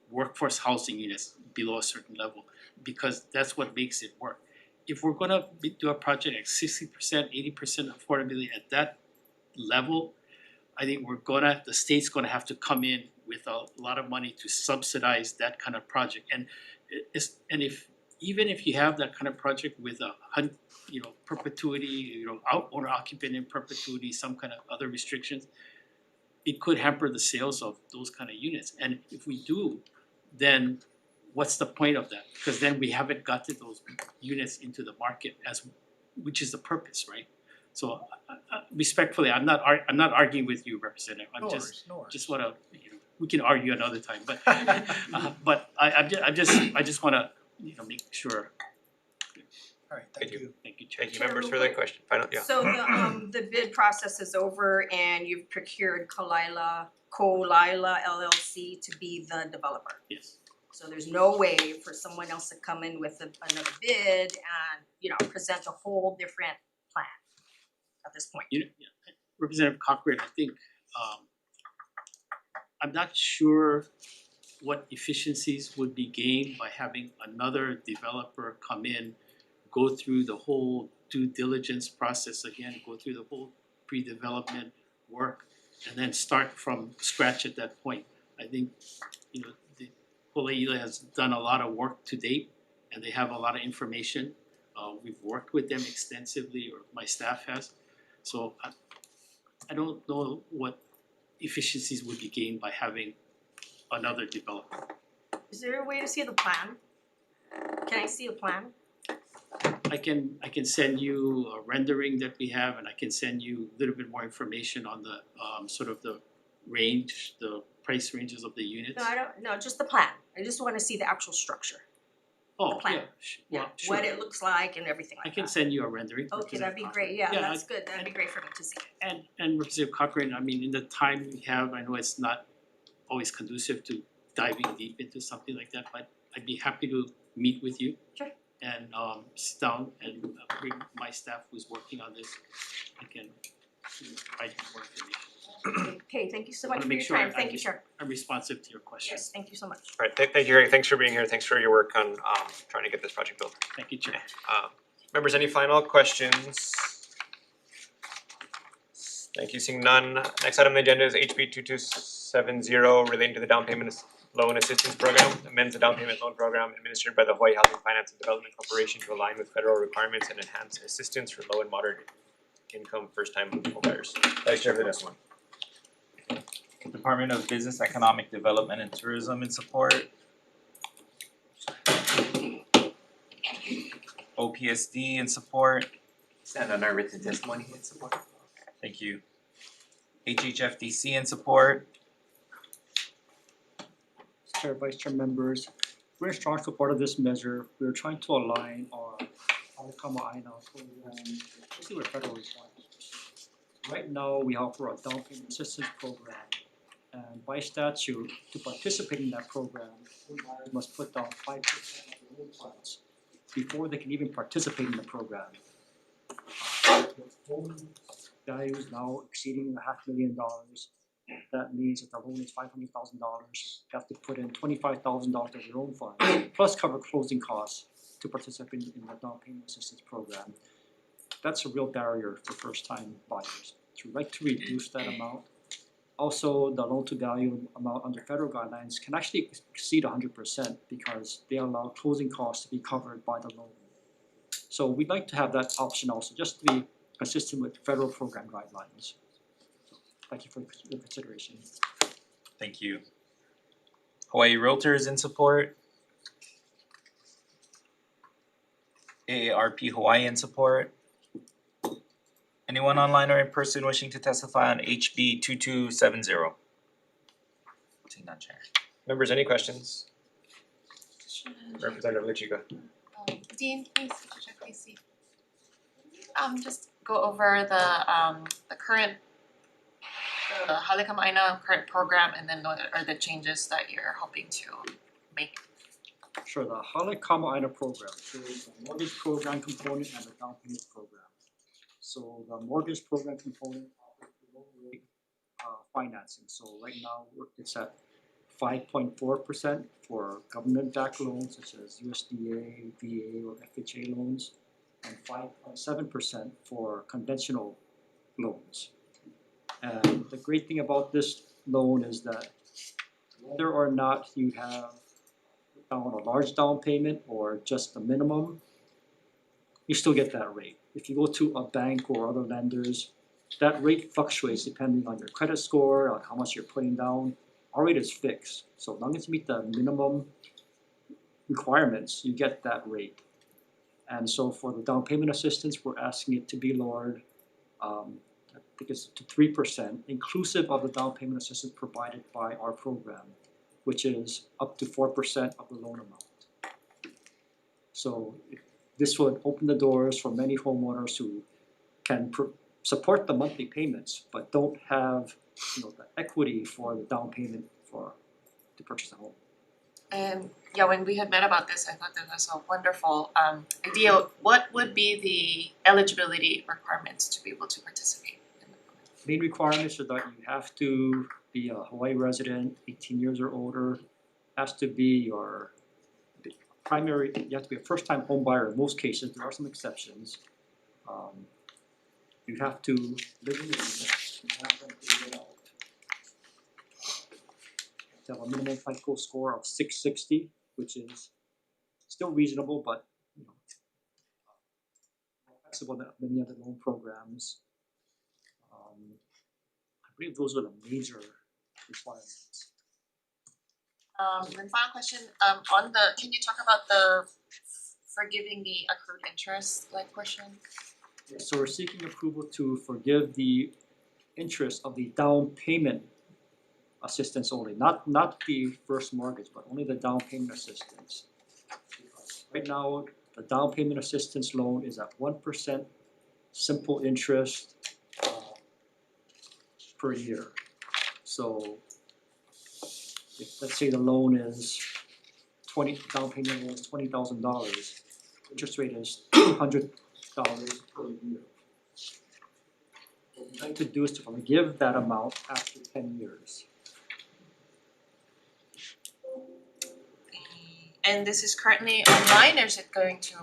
workforce housing units below a certain level, because that's what makes it work. If we're gonna do a project at 60%, 80% affordability at that level, I think the state's gonna have to come in with a lot of money to subsidize that kind of project. And even if you have that kind of project with perpetuity, owner occupant in perpetuity, some kind of other restrictions, it could hamper the sales of those kind of units. And if we do, then what's the point of that? Because then we haven't gotten those units into the market which is the purpose, right? So respectfully, I'm not arguing with you, Representative. No worries. Just wanna, we can argue another time, but but I just wanna, make sure. Alright, thank you. Thank you, Chair. Thank you, members, for that question. Final, yeah. So the bid process is over and you've procured Kalila LLC to be the developer. Yes. So there's no way for someone else to come in with another bid and, present a whole different plan at this point. Representative Cochran, I think I'm not sure what efficiencies would be gained by having another developer come in, go through the whole due diligence process again, go through the whole pre-development work, and then start from scratch at that point. I think, the Poleila has done a lot of work to date, and they have a lot of information. We've worked with them extensively, or my staff has. So I don't know what efficiencies would be gained by having another developer. Is there a way to see the plan? Can I see a plan? I can send you a rendering that we have, and I can send you a little bit more information on the sort of the range, the price ranges of the units. No, just the plan. I just wanna see the actual structure. Oh, plan. yeah, sure. What it looks like and everything like I that. can send you a rendering. Okay, that'd be great, yeah, Yeah, that's good, that'd be great for me to see. And Representative Cochran, I mean, in the time we have, I know it's not always conducive to diving deep into something like that, but I'd be happy to meet with you. Sure. And sit down and bring my staff who's working on this. I can provide you more information. Okay, thank you so I much wanna for make your sure time, thank you, sir. I'm responsive to your questions. Yes, thank you so much. Alright, thank you, Greg, thanks for being here, thanks for your work on trying to get this project built. Thank you, Chair. Members, any final questions? Thank you, seeing none. Next item on the agenda is HB 2270 relating to the down payment loan assistance program, amends the down payment loan program administered by the Hawaii Housing Finance and Development Corporation to align with federal requirements and enhance assistance for low and moderate income first time home buyers. Vice Chair for this one. Department of Business, Economic Development and Tourism in support. OPSD in support. Stand on our written testimony in support. Thank you. HHFDC in support. Chair, Vice Chair members, we're in strong support of this measure. We're trying to align our Alakama Aina program, especially with federal requirements. Right now, we offer a down payment assistance program, and by statute, to participate in that program, homeowners must put down 5% of their home funds before they can even participate in the program. The home value is now exceeding $500,000. That means if the loan is $500,000, you have to put in $25,000 of your own funds, plus cover closing costs to participate in the down payment assistance program. That's a real barrier for first-time buyers. So we'd like to reduce that amount. Also, the loan-to-value amount under federal guidelines can actually exceed 100% because they allow closing costs to be covered by the loan. So we'd like to have that option also, just to be consistent with federal program guidelines. Thank you for your consideration. Thank you. Hawaii Realtors in support. AARP Hawaii in support. Anyone online or in person wishing to testify on HB 2270? Seeing none, Chair. Members, any questions? Representative Luchiga. Dean, please, just go over the current the Halekama Aina current program and then what are the changes that you're hoping to make? Sure, the Halekama Aina program, so the mortgage program component and the down payment program. So the mortgage program component offers low rate financing. So right now it's at 5.4% for government-backed loans such as USDA, VA, or FHA loans, and 5.7% for conventional loans. And the great thing about this loan is that whether or not you have down a large down payment or just the minimum, you still get that rate. If you go to a bank or other lenders, that rate fluctuates depending on your credit score, on how much you're putting down. Our rate is fixed, so as long as you meet the minimum requirements, you get that rate. And so for the down payment assistance, we're asking it to be lowered, I think it's to 3%, inclusive of the down payment assistance provided by our program, which is up to 4% of the loan amount. So this would open the doors for many homeowners who can support the monthly payments, but don't have the equity for the down payment to purchase a home. And yeah, when we had met about this, I thought that was a wonderful idea. What would be the eligibility requirements to be able to participate in the program? Main requirements are that you have to be a Hawaii resident, 18 years or older, has to be your primary, you have to be a first-time home buyer in most cases, there are some exceptions. You have to live in the unit, you have to live out. To have a minimum FICO score of 660, which is still reasonable, but more flexible than many other loan programs. I believe those are the major requirements. Then final question, can you talk about the forgiving the accrued interest portion? So we're seeking approval to forgive the interest of the down payment assistance only, not the first mortgage, but only the down payment assistance. Right now, the down payment assistance loan is at 1% simple interest per year. So if let's say the loan is down payment loan is $20,000, interest rate is $200 per year. What we'd like to do is to forgive that amount after 10 years. And this is currently online, or is it going to?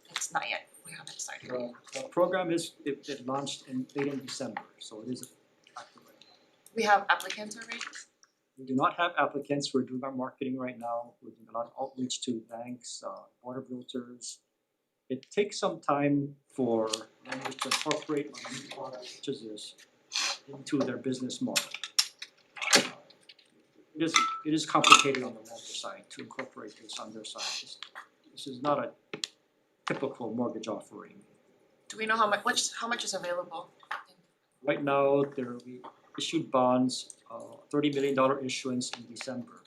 It's not yet. We haven't started. The program it launched late in December, so it is active right now. We have applicants already. We do not have applicants. We're doing our marketing right now. We're doing a lot of outreach to banks, board of realtors. It takes some time for lenders to incorporate our new product, which is this, into their business model. it is complicated on the lender side to incorporate this on their side. This is not a typical mortgage offering. Do we know how much is available? Right now, we issued bonds, $30 million issuance in December.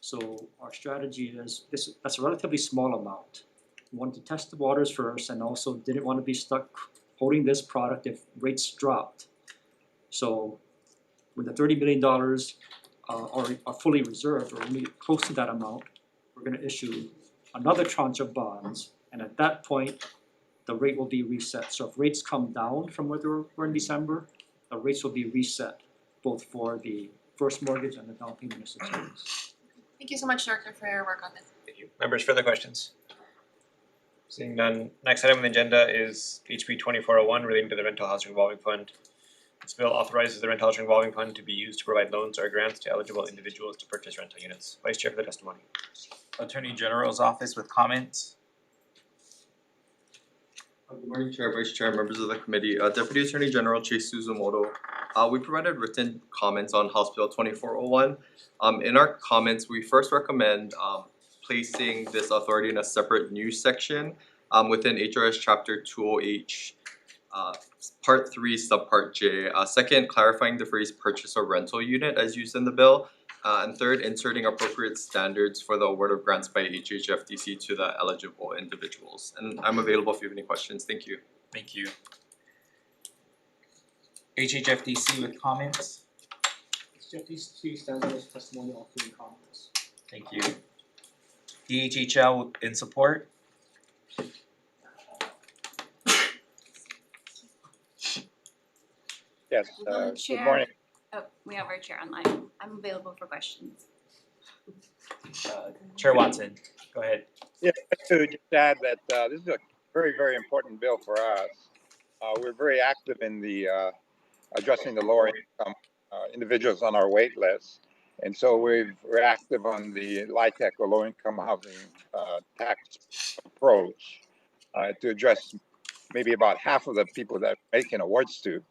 So our strategy is that's a relatively small amount. We wanted to test the waters first and also didn't want to be stuck holding this product if rates dropped. So with the $30 million are fully reserved or only close to that amount, we're gonna issue another tranche of bonds, and at that point, the rate will be reset. So if rates come down from where they were in December, the rates will be reset, both for the first mortgage and the down payment assistance. Thank you so much, Director, for your work on this. Thank you. Members, further questions? Seeing none, next item on the agenda is HB 2401 relating to the Rental Housing Revolving Fund. This bill authorizes the Rental Housing Revolving Fund to be used to provide loans or grants to eligible individuals to purchase rental units. Vice Chair for the testimony. Attorney General's office with comments. Good morning, Chair, Vice Chair, members of the committee. Deputy Attorney General Chase Suzumoto. We provided written comments on House Bill 2401. In our comments, we first recommend placing this authority in a separate new section within HRS Chapter 20H, Part 3, Subpart J. Second, clarifying the phrase purchase a rental unit as used in the bill. And third, inserting appropriate standards for the award of grants by HHFDC to the eligible individuals. And I'm available if you have any questions. Thank you. Thank you. HHFDC with comments. HFDC stands on its testimony offering comments. Thank you. DHHL in support. Yes, Hello, good Chair. morning. Oh, we have our chair online. I'm available for questions. Chair Watson, go ahead. Yeah, to just add that this is a very, very important bill for us. We're very active in the addressing the lower income individuals on our wait list. And so we're active on the LIHTC or low income housing tax approach to address maybe about half of the people that we're making awards to.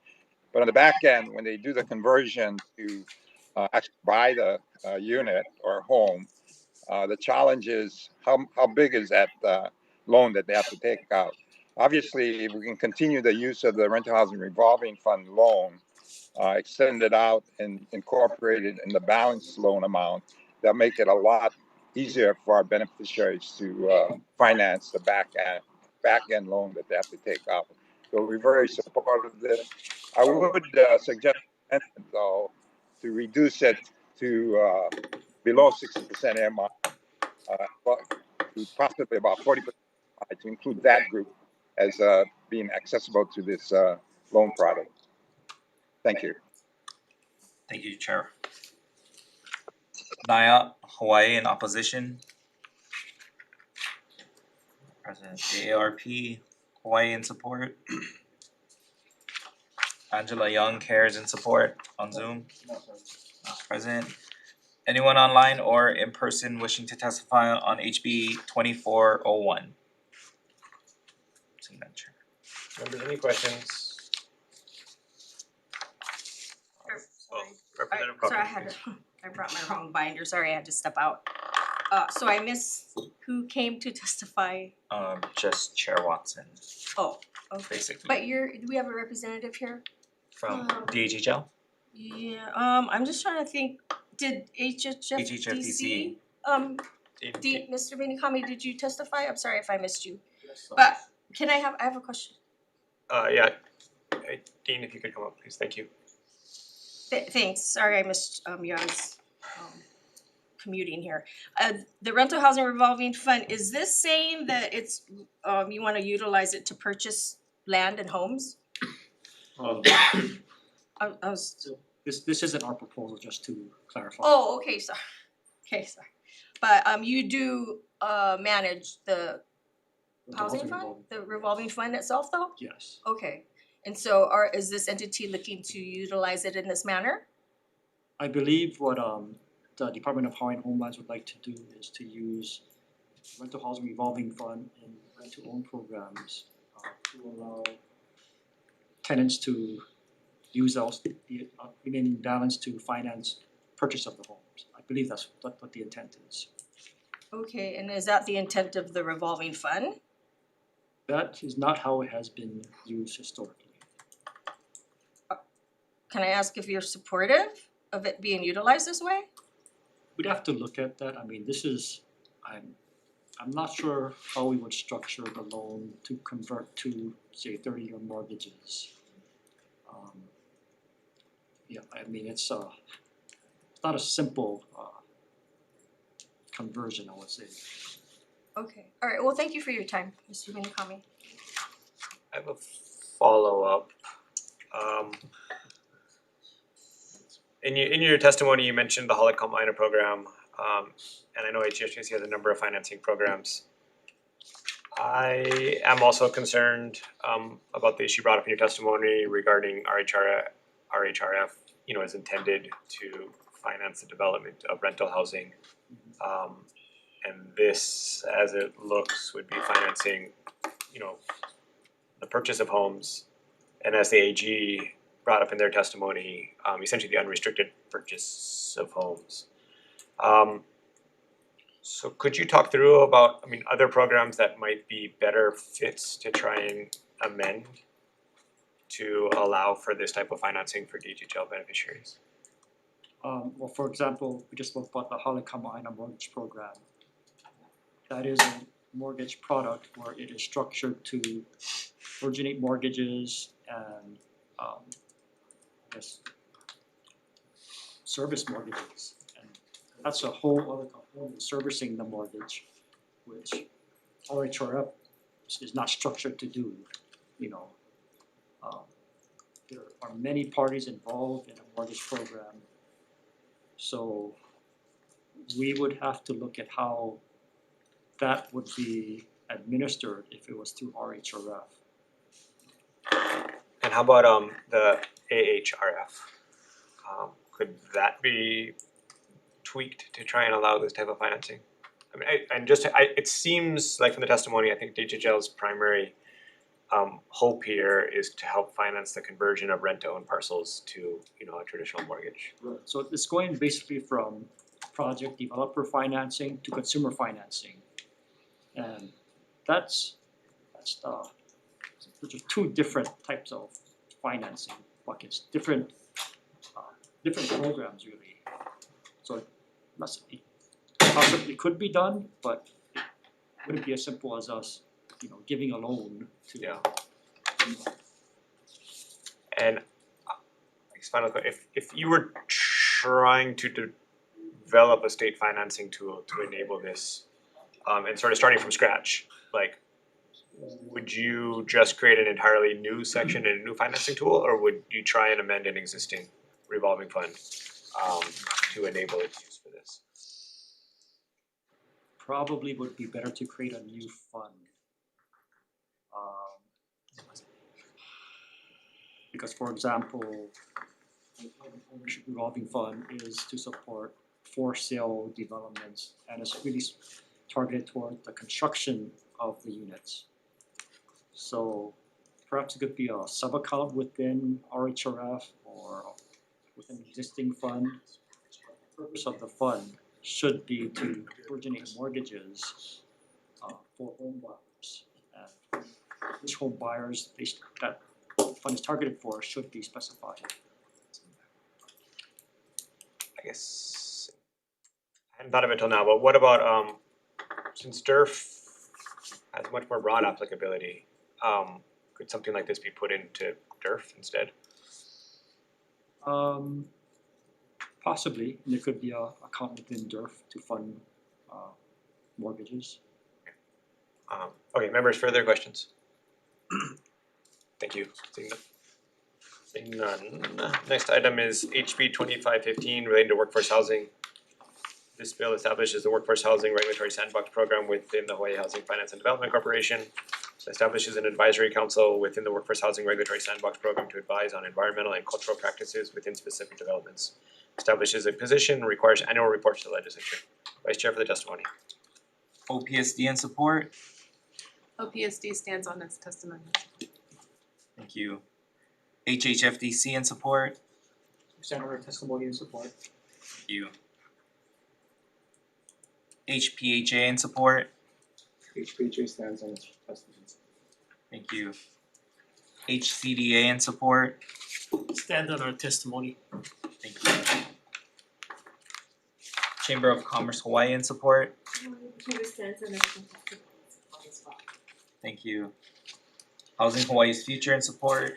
But on the back end, when they do the conversion to actually buy the unit or home, the challenge is how big is that loan that they have to take out. Obviously, if we can continue the use of the Rental Housing Revolving Fund loan, extend it out and incorporate it in the balance loan amount, that'll make it a lot easier for our beneficiaries to finance the back end loan that they have to take out. So we're very supportive of this. I would suggest, though, to reduce it to below 60% AMI, to possibly about 40%, to include that group as being accessible to this loan product. Thank you. Thank you, Chair. Naya, Hawaii in opposition. President AARP, Hawaii in support. Angela Young cares in support on Zoom. Not present. Anyone online or in person wishing to testify on HB 2401? Seeing none, Chair. Members, any questions? Representative Crawford, Sorry, I brought my wrong binder, sorry, I had to step out. So I missed who came to testify. Just Chair Watson. Oh, okay. Basically. But do we have a representative here? From DHHL? Yeah, I'm just trying to think, did HHFDC, Mr. Minikami, did you testify? I'm sorry if I missed you. But I have a question. Yeah, Dean, if you could come up, please, thank you. Thanks, sorry I missed Young's commuting here. The Rental Housing Revolving Fund, is this saying that it's you wanna utilize it to purchase land and homes? This isn't our proposal, just to clarify. Oh, okay, sorry. But you do manage the housing fund, the revolving fund itself though? Yes. Okay, and so is this entity looking to utilize it in this manner? I believe what the Department of Hawaiian Homelands would like to do is to use rental housing revolving fund and rent to own programs to allow tenants to use those remaining balance to finance purchase of the homes. I believe that's what the intent is. Okay, and is that the intent of the revolving fund? That is not how it has been used historically. Can I ask if you're supportive of it being utilized this way? We'd have to look at that. I mean, this is, I'm not sure how we would structure the loan to convert to, say, 30-year mortgages. Yeah, I mean, it's not a simple conversion, I would say. Okay, alright, well, thank you for your time, Mr. Minikami. I have a follow-up. In your testimony, you mentioned the Hollicom Minor program, and I know HSG has a number of financing programs. I am also concerned about the issue brought up in your testimony regarding RHRF, is intended to finance the development of rental housing. And this, as it looks, would be financing, the purchase of homes, and as the AG brought up in their testimony, essentially the unrestricted purchase of homes. So could you talk through about, other programs that might be better fits to try and amend to allow for this type of financing for DHHL beneficiaries? Well, for example, we just spoke about the Hollicom mortgage program. That is a mortgage product where it is structured to originate mortgages and service mortgages. And that's a whole other component, servicing the mortgage, which RHRF is not structured to do, There are many parties involved in a mortgage program. So we would have to look at how that would be administered if it was through RHRF. And how about the AHRF? Could that be tweaked to try and allow this type of financing? It seems like from the testimony, I think DHHL's primary hope here is to help finance the conversion of rent-to-own parcels to, a traditional mortgage. Right. So it's going basically from project developer financing to consumer financing. And those are two different types of financing buckets, different programs really. So it possibly could be done, but it wouldn't be as simple as us, giving a loan to. Yeah. And I guess final question, if you were trying to develop a state financing tool to enable this, and sort of starting from scratch, would you just create an entirely new section and a new financing tool, or would you try and amend an existing revolving fund to enable its use for this? Probably would be better to create a new fund. Because for example, ownership revolving fund is to support for sale developments, and it's really targeted toward the construction of the units. So perhaps it could be a sub-account within RHRF or within an existing fund. The purpose of the fund should be to originate mortgages for home buyers. And which home buyers that fund is targeted for should be specified. I guess I hadn't thought of it till now, but what about since DERF has much more broad applicability, could something like this be put into DERF instead? Possibly, and there could be a account within DERF to fund mortgages. Okay, members, further questions? Thank you. Seeing none. Next item is HB 2515 relating to workforce housing. This bill establishes the workforce housing regulatory sandbox program within the Hawaii Housing Finance and Development Corporation. It establishes an advisory council within the workforce housing regulatory sandbox program to advise on environmental and cultural practices within specific developments. Establishes a position, requires annual reports to the legislature. Vice Chair for the testimony. OPSD in support. OPSD stands on its testimony. Thank you. HHFDC in support. Stand on our testimony in support. Thank you. HPHA in support. HPHA stands on its testaments. Thank you. HCDA in support. Stand on our testimony. Thank you. Chamber of Commerce Hawaii in support. Thank you. Housing Hawaii's Future in support.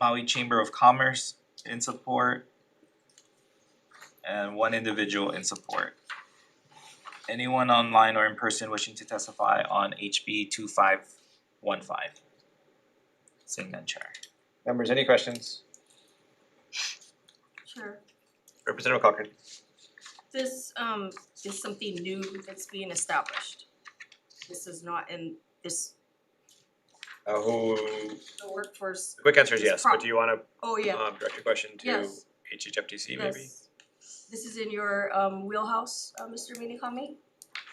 Maui Chamber of Commerce in support. And one individual in support. Anyone online or in person wishing to testify on HB 2515? Seeing none, Chair. Members, any questions? Sure. Representative Cochrane. This is something new that's being established. This is not in this, Who, the workforce. the quick answer is is yes, but do you wanna Oh, yeah. direct your question to Yes. HHFTC maybe? Yes. This is in your wheelhouse, Mr. Minikami?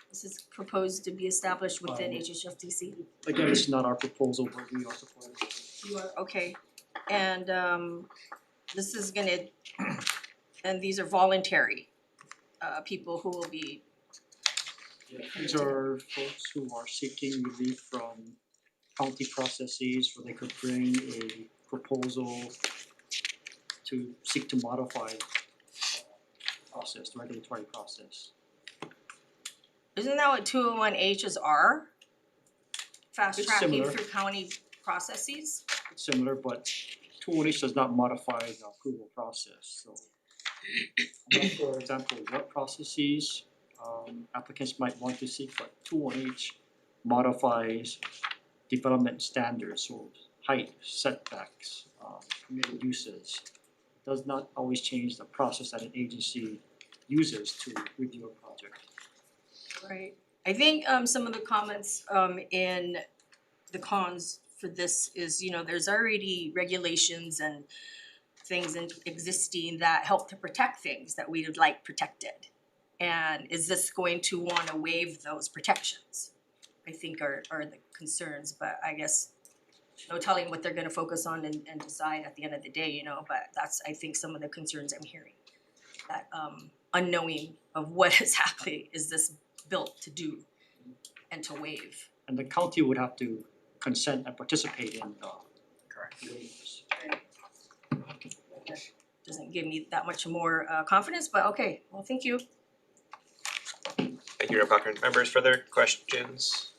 This is proposed to be established within HHFTC? Again, it's not our proposal, but we are supporting. You are, okay. And this is gonna, and these are voluntary people who will be. These are folks who are seeking relief from county processes where they could bring a proposal to seek to modify process, the regulatory process. Isn't that what 201H's are? Fast It's tracking similar. through county processes? It's similar, but 218 does not modify the approval process, so. I'm not sure, for example, what processes applicants might want to seek, but 218 modifies development standards, so height, setbacks, permitted uses. Does not always change the process that an agency uses to review a project. Right. I think some of the comments in the cons for this is, you know, there's already regulations and things existing that help to protect things that we would like protected. And is this going to wanna waive those protections? I think are the concerns, but I guess no telling what they're gonna focus on and decide at the end of the day, you know, but that's, I think, some of the concerns I'm hearing. That unknowing of what exactly is this built to do and to waive. And the county would have to consent and participate in the waivers. Doesn't give me that much more confidence, but okay, well, thank you. Thank you, Rep. Cochrane. Members, further questions?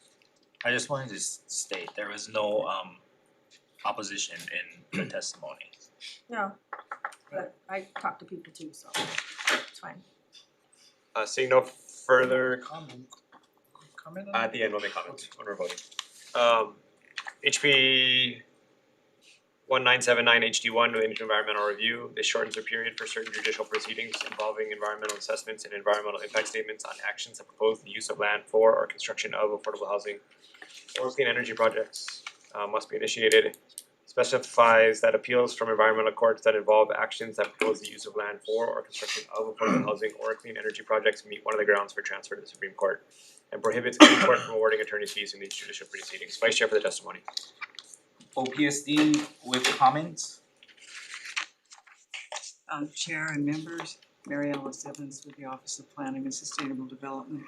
I just wanted to state there was no opposition in the testimony. Yeah, but I talk to people too, so it's fine. Seeing no further, Comment at the end we'll make comments when we're voting. HB 1979 HD1 relating to environmental review. This shortens the period for certain judicial proceedings involving environmental assessments and environmental impact statements on actions that propose the use of land for or construction of affordable housing or clean energy projects must be initiated. Specifies that appeals from environmental courts that involve actions that propose the use of land for or construction of affordable housing or clean energy projects meet one of the grounds for transfer to the Supreme Court and prohibits any court from awarding attorney's fees in these judicial proceedings. Vice Chair for the testimony. OPSD with comments? Chair and members, Mary Alice Evans with the Office of Planning and Sustainable Development.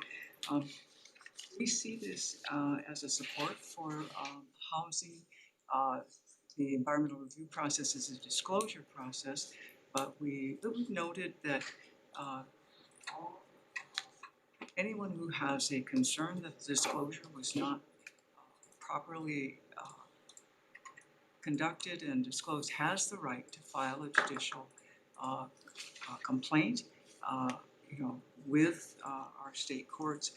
We see this as a support for housing. The environmental review process is a disclosure process, but we've noted that anyone who has a concern that the disclosure was not properly conducted and disclosed has the right to file a judicial complaint, with our state courts.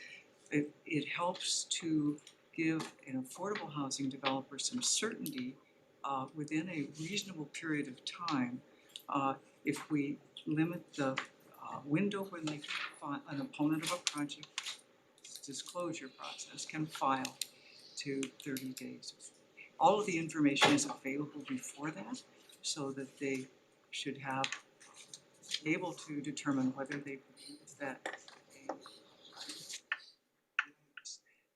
It helps to give an affordable housing developer some certainty within a reasonable period of time. If we limit the window when they file, an opponent of a project disclosure process can file to 30 days. All of the information is available before that, so that they should have able to determine whether they believe that a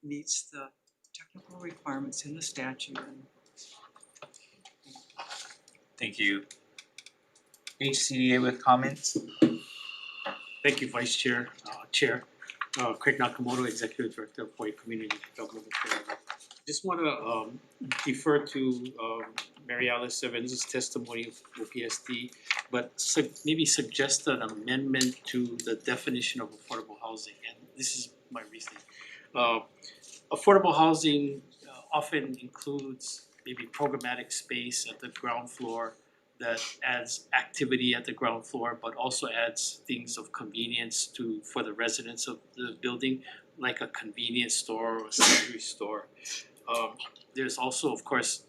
meets the technical requirements in the statute. Thank you. HCDA with comments? Thank you, Vice Chair, Chair. Craig Nakamoto, Executive Director of Hawaii Community Development Authority. Just wanna defer to Mary Alice Evans' testimony of OPSD, but maybe suggest an amendment to the definition of affordable housing, and this is my reasoning. Affordable housing often includes maybe programmatic space at the ground floor that adds activity at the ground floor, but also adds things of convenience for the residents of the building, like a convenience store or a sundry store. There's also, of course,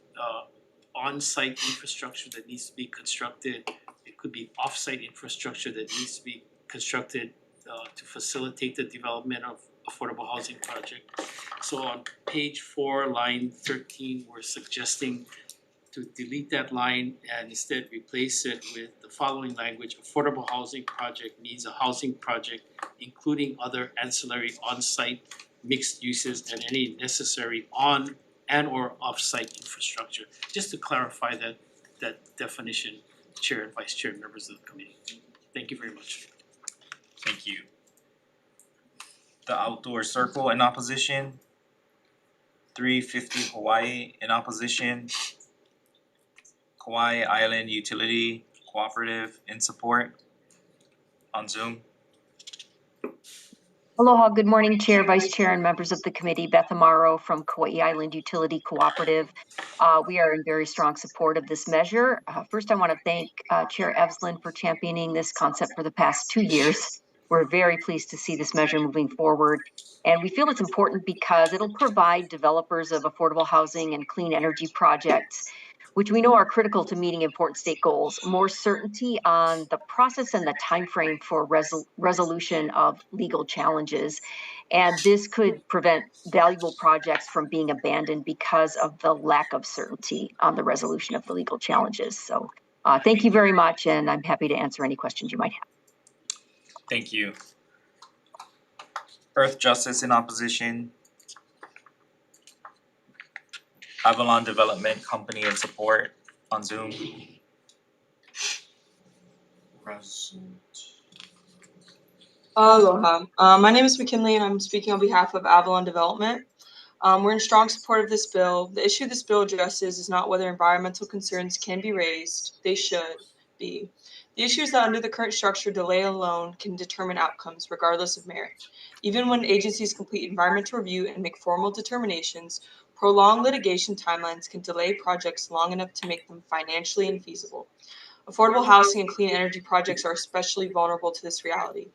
on-site infrastructure that needs to be constructed. It could be off-site infrastructure that needs to be constructed to facilitate the development of affordable housing project. So on page 4, line 13, we're suggesting to delete that line and instead replace it with the following language: affordable housing project means a housing project including other ancillary on-site mixed uses and any necessary on and or off-site infrastructure. Just to clarify that definition, Chair and Vice Chair, members of the committee. Thank you very much. Thank you. The Outdoor Circle in opposition. 350 Hawaii in opposition. Kauai Island Utility Cooperative in support. On Zoom. Aloha, good morning, Chair, Vice Chair, and members of the committee. Beth Amaro from Kauai Island Utility Cooperative. We are in very strong support of this measure. First, I want to thank Chair Evslin for championing this concept for the past 2 years. We're very pleased to see this measure moving forward. And we feel it's important because it'll provide developers of affordable housing and clean energy projects, which we know are critical to meeting important state goals, more certainty on the process and the timeframe for resolution of legal challenges. And this could prevent valuable projects from being abandoned because of the lack of certainty on the resolution of the legal challenges. So thank you very much, and I'm happy to answer any questions you might have. Thank you. Earth Justice in opposition. Avalon Development Company in support. On Zoom. Present. Aloha. My name is McKinley and I'm speaking on behalf of Avalon Development. We're in strong support of this bill. The issue this bill addresses is not whether environmental concerns can be raised. They should be. The issue is that under the current structure, delay alone can determine outcomes regardless of merit. Even when agencies complete environmental review and make formal determinations, prolonged litigation timelines can delay projects long enough to make them financially infeasible. Affordable housing and clean energy projects are especially vulnerable to this reality.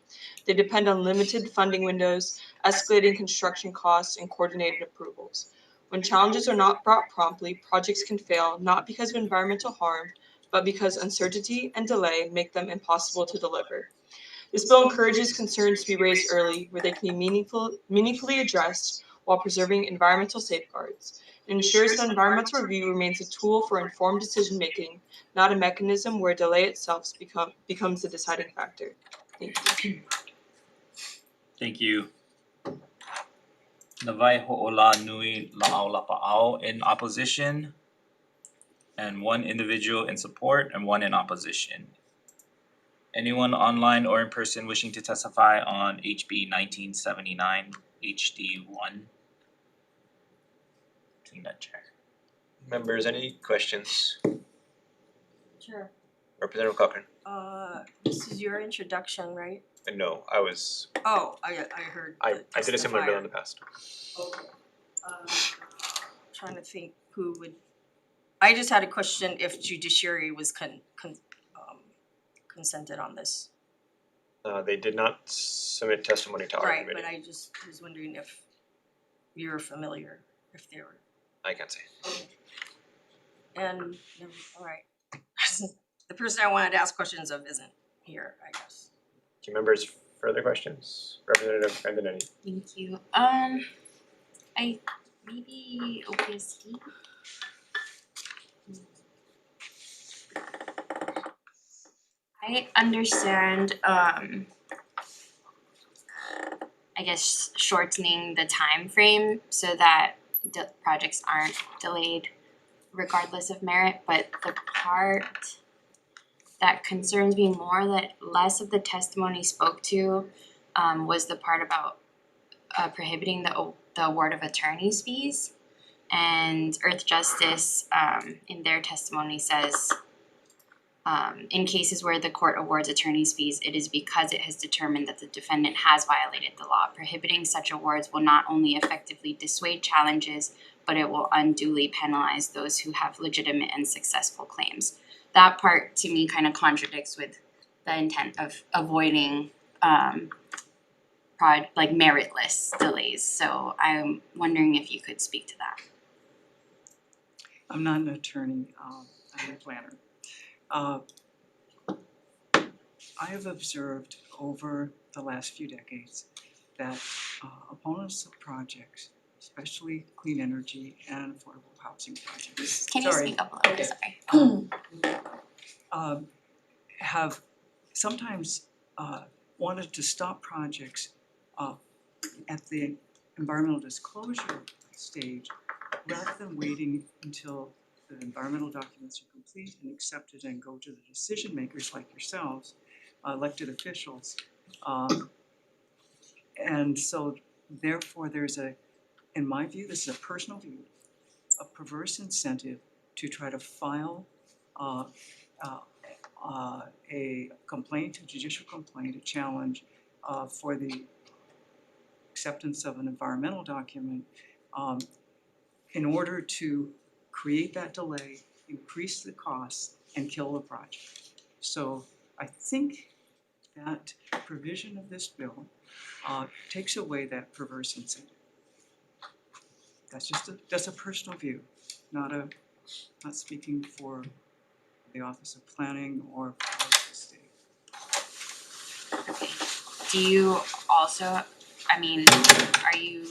They depend on limited funding windows, escalating construction costs, and coordinated approvals. When challenges are not brought promptly, projects can fail not because of environmental harm, but because uncertainty and delay make them impossible to deliver. This bill encourages concerns to be raised early, where they can be meaningfully addressed while preserving environmental safeguards. It ensures that environmental review remains a tool for informed decision-making, not a mechanism where delay itself becomes the deciding factor. Thank you. Thank you. Nawai ho'ola nui la'au lapa'au in opposition. And 1 individual in support and 1 in opposition. Anyone online or in person wishing to testify on HB 1979 HD1? Taking that chair. Members, any questions? Sure. Representative Cochran? This is your introduction, right? No, I was. Oh, I heard. I did a similar bill in the past. Okay. Trying to think who would. I just had a question if judiciary was consented on this. They did not submit testimony to our Right, committee. but I just was wondering if you're familiar, if they were. I can't say. Okay. And, all right. The person I wanted to ask questions of isn't here, I guess. Do members further questions? Representative Antonelli. Thank you. Maybe OPSD? I understand, I guess shortening the time frame so that projects aren't delayed regardless of merit, but the part that concerns me more, that less of the testimony spoke to was the part about prohibiting the award of attorney's fees. And Earth Justice in their testimony says, in cases where the court awards attorney's fees, it is because it has determined that the defendant has violated the law. Prohibiting such awards will not only effectively dissuade challenges, but it will unduly penalize those who have legitimate and successful claims. That part to me kind of contradicts with the intent of avoiding meritless delays. So I'm wondering if you could speak to that. I'm not an attorney, I'm a planner. I have observed over the last few decades that opponents of projects, especially clean energy and affordable housing projects. Can you speak up a little bit? Sorry. Have sometimes wanted to stop projects at the environmental disclosure stage rather than waiting until the environmental documents are complete and accepted and go to the decision makers like yourselves, elected officials. And so therefore there's in my view, this is a personal view, a perverse incentive to try to file a complaint, a judicial complaint, a challenge for the acceptance of an environmental document in order to create that delay, increase the costs, and kill the project. So I think that provision of this bill takes away that perverse incentive. That's a personal view, not speaking for the Office of Planning or for the state. Do you also, are you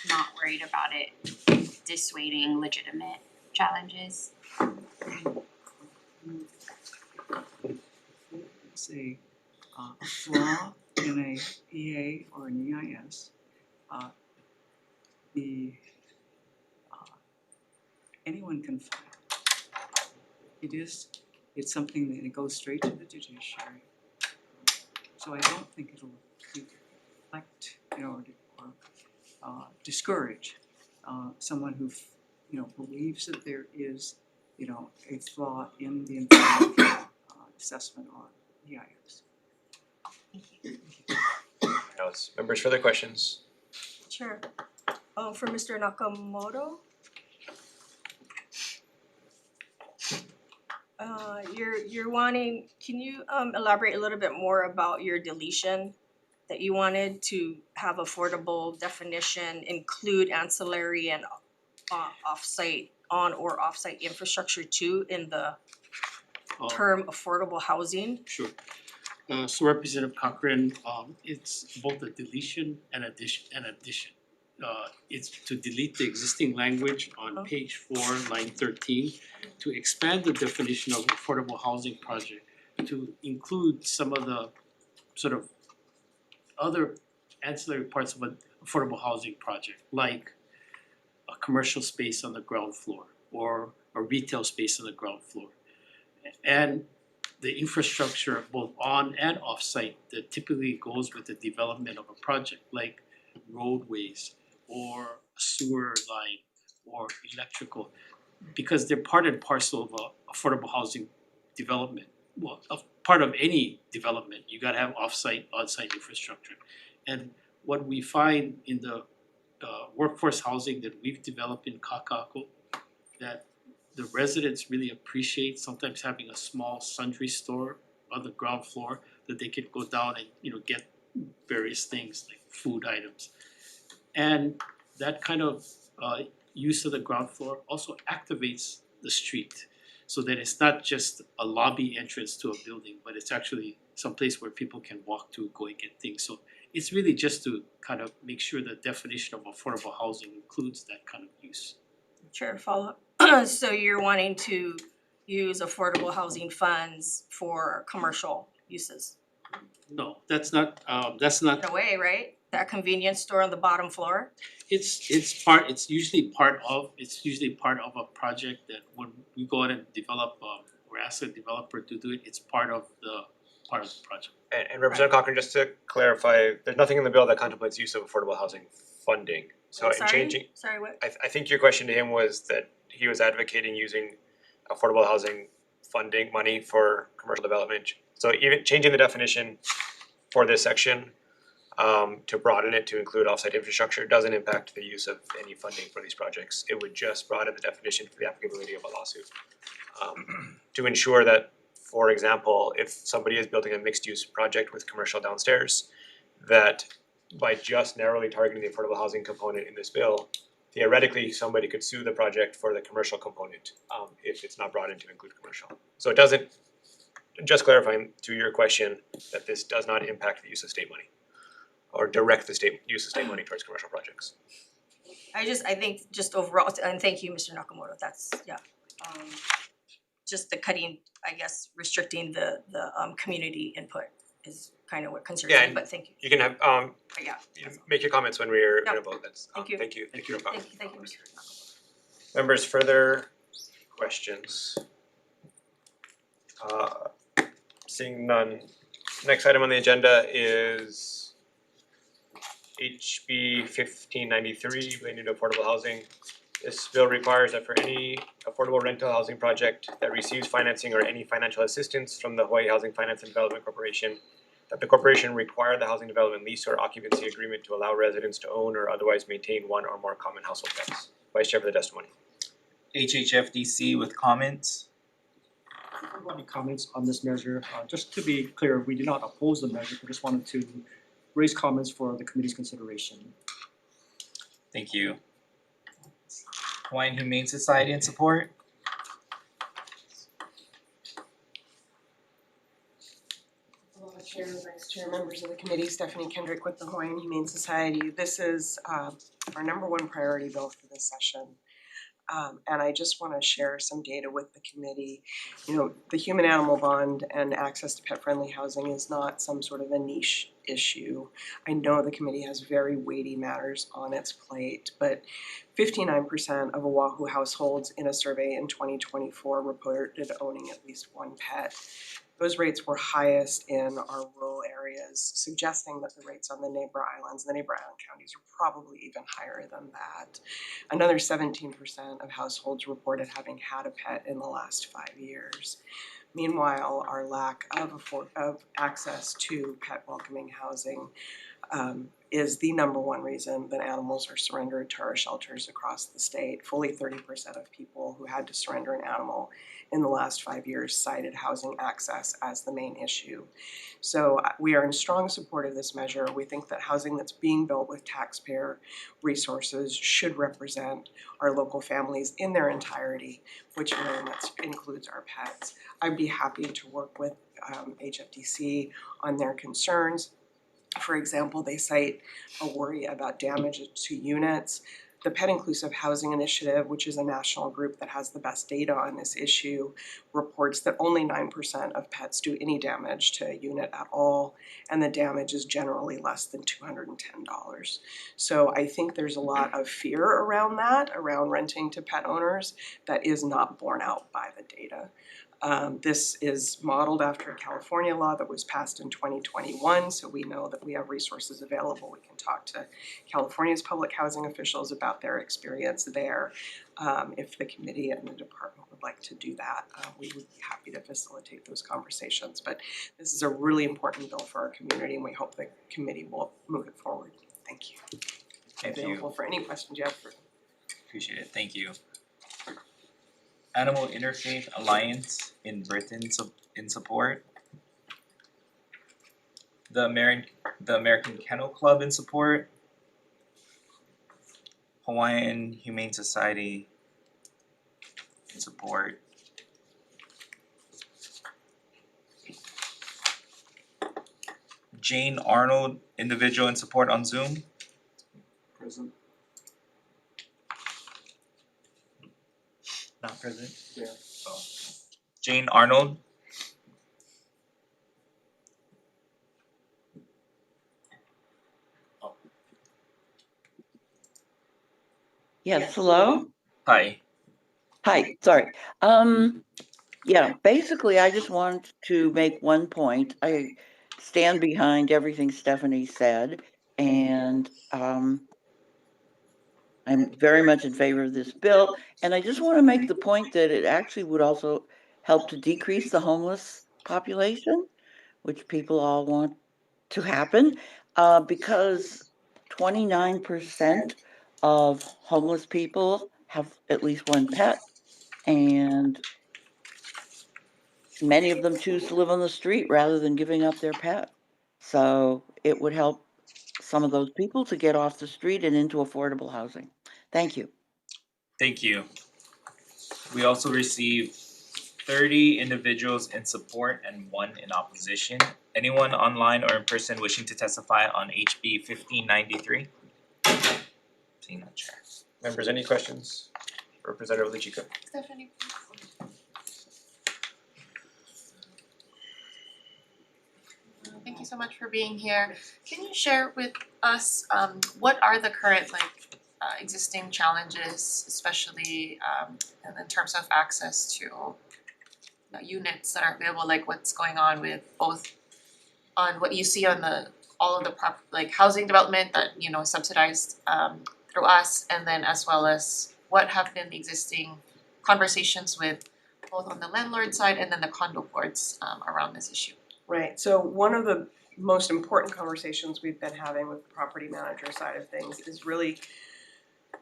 not worried about it dissuading legitimate challenges? It's a flaw in a EA or an EIS. Anyone can file. It's something that it goes straight to the judiciary. So I don't think it'll reflect, or discourage someone who, believes that there is, a flaw in the environmental assessment on EIS. Members, further questions? Sure. For Mr. Nakamoto. You're wanting, can you elaborate a little bit more about your deletion that you wanted to have affordable definition include ancillary and off-site, on or off-site infrastructure too in the term affordable housing? Sure. So Representative Cochran, it's both a deletion and addition. It's to delete the existing language on page 4, line 13, to expand the definition of affordable housing project to include some of the sort of other ancillary parts of an affordable housing project, like a commercial space on the ground floor or a retail space on the ground floor. And the infrastructure both on and off-site that typically goes with the development of a project, like roadways or a sewer line or electrical, because they're part and parcel of a affordable housing development. Well, a part of any development, you gotta have off-site, on-site infrastructure. And what we find in the workforce housing that we've developed in Kakako, that the residents really appreciate sometimes having a small sundry store on the ground floor that they can go down and get various things like food items. And that kind of use of the ground floor also activates the street, so that it's not just a lobby entrance to a building, but it's actually some place where people can walk to go and get things. So it's really just to kind of make sure the definition of affordable housing includes that kind of use. Sure, follow up. So you're wanting to use affordable housing funds for commercial uses? No, that's not In a way, right? That convenience store on the bottom floor? It's usually part of a project that when we go out and develop or ask the developer to do it, it's part of the project. And Representative Cochran, just to clarify, there's nothing in the bill that contemplates use of affordable housing funding. So in changing, Sorry, what? I think your question to him was that he was advocating using affordable housing funding money for commercial development. So even changing the definition for this section to broaden it to include offsite infrastructure doesn't impact the use of any funding for these projects. It would just broaden the definition for the applicability of a lawsuit. To ensure that, for example, if somebody is building a mixed use project with commercial downstairs, that by just narrowly targeting the affordable housing component in this bill, theoretically, somebody could sue the project for the commercial component, if it's not brought in to include commercial. So it doesn't, just clarifying to your question, that this does not impact the use of state money or direct the use of state money towards commercial projects. I think just overall, and thank you, Mr. Nakamoto, that's, yeah. Just the cutting, I guess, restricting the community input is kind of what concerns me, but thank you. You can have, Yeah. make your comments when we're gonna vote, that's, Thank you. thank you, Thank you, Mr. Nakamoto. Members, further questions? Seeing none. Next item on the agenda is HB 1593 related to affordable housing. This bill requires that for any affordable rental housing project that receives financing or any financial assistance from the Hawaii Housing Finance and Development Corporation, that the corporation require the housing development lease or occupancy agreement to allow residents to own or otherwise maintain one or more common household pets. Vice Chair for the testimony. HHFDC with comments. Any comments on this measure? Just to be clear, we do not oppose the measure, we just wanted to raise comments for the committee's consideration. Thank you. Hawaiian Humane Society in support. Chair, Vice Chair, members of the committee, Stephanie Kendrick with the Hawaiian Humane Society. This is our #1 priority bill for this session. And I just want to share some data with the committee. You know, the human animal bond and access to pet friendly housing is not some sort of a niche issue. I know the committee has very weighty matters on its plate, but 59% of Oahu households in a survey in 2024 reported owning at least one pet. Those rates were highest in our rural areas, suggesting that the rates on the neighbor islands, the neighbor island counties, are probably even higher than that. Another 17% of households reported having had a pet in the last 5 years. Meanwhile, our lack of access to pet welcoming housing is the #1 reason that animals are surrendered to our shelters across the state. Fully 30% of people who had to surrender an animal in the last 5 years cited housing access as the main issue. So we are in strong support of this measure. We think that housing that's being built with taxpayer resources should represent our local families in their entirety, which very much includes our pets. I'd be happy to work with HFDC on their concerns. For example, they cite a worry about damage to units. The Pet Inclusive Housing Initiative, which is a national group that has the best data on this issue, reports that only 9% of pets do any damage to a unit at all, and the damage is generally less than $210. So I think there's a lot of fear around that, around renting to pet owners, that is not borne out by the data. This is modeled after a California law that was passed in 2021, so we know that we have resources available. We can talk to California's public housing officials about their experience there. If the committee and the department would like to do that, we would be happy to facilitate those conversations. But this is a really important bill for our community, and we hope the committee will move it forward. Thank you. Thank you. Available for any questions you have for. Appreciate it, thank you. Animal Interfaith Alliance in Britain in support. The American Kennel Club in support. Hawaiian Humane Society in support. Jane Arnold, individual in support on Zoom. Present. Not present? Yeah. Oh. Jane Arnold. Yes, hello? Hi. Hi, sorry. Yeah, basically, I just want to make one point. I stand behind everything Stephanie said, and I'm very much in favor of this bill. And I just want to make the point that it actually would also help to decrease the homeless population, which people all want to happen, because 29% of homeless people have at least one pet, and many of them choose to live on the street rather than giving up their pet. So it would help some of those people to get off the street and into affordable housing. Thank you. Thank you. We also received 30 individuals in support and 1 in opposition. Anyone online or in person wishing to testify on HB 1593? Seeing none, Chair. Members, any questions for Representative Lichika? Stephanie. Thank you so much for being here. Can you share with us what are the current existing challenges, especially in terms of access to units that are available, like what's going on with both on what you see on the all of the housing development that is subsidized through us, and then as well as what have been the existing conversations with both on the landlord side and then the condo boards around this issue. Right, so one of the most important conversations we've been having with the property manager side of things is really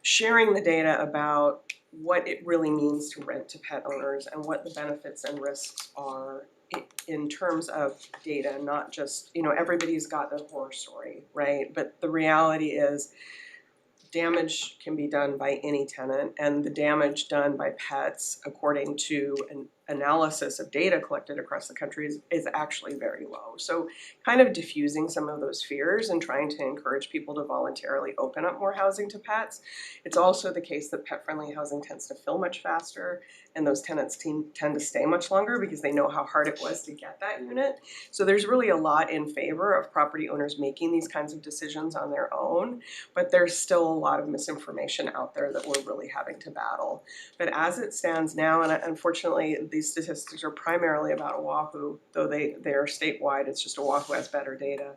sharing the data about what it really means to rent to pet owners and what the benefits and risks are in terms of data, not just, everybody's got their horror story, right? But the reality is damage can be done by any tenant, and the damage done by pets, according to an analysis of data collected across the country, is actually very low. So kind of diffusing some of those fears and trying to encourage people to voluntarily open up more housing to pets. It's also the case that pet-friendly housing tends to fill much faster, and those tenants tend to stay much longer because they know how hard it was to get that unit. So there's really a lot in favor of property owners making these kinds of decisions on their own, but there's still a lot of misinformation out there that we're really having to battle. But as it stands now, and unfortunately these statistics are primarily about Oahu, though they are statewide, it's just Oahu has better data.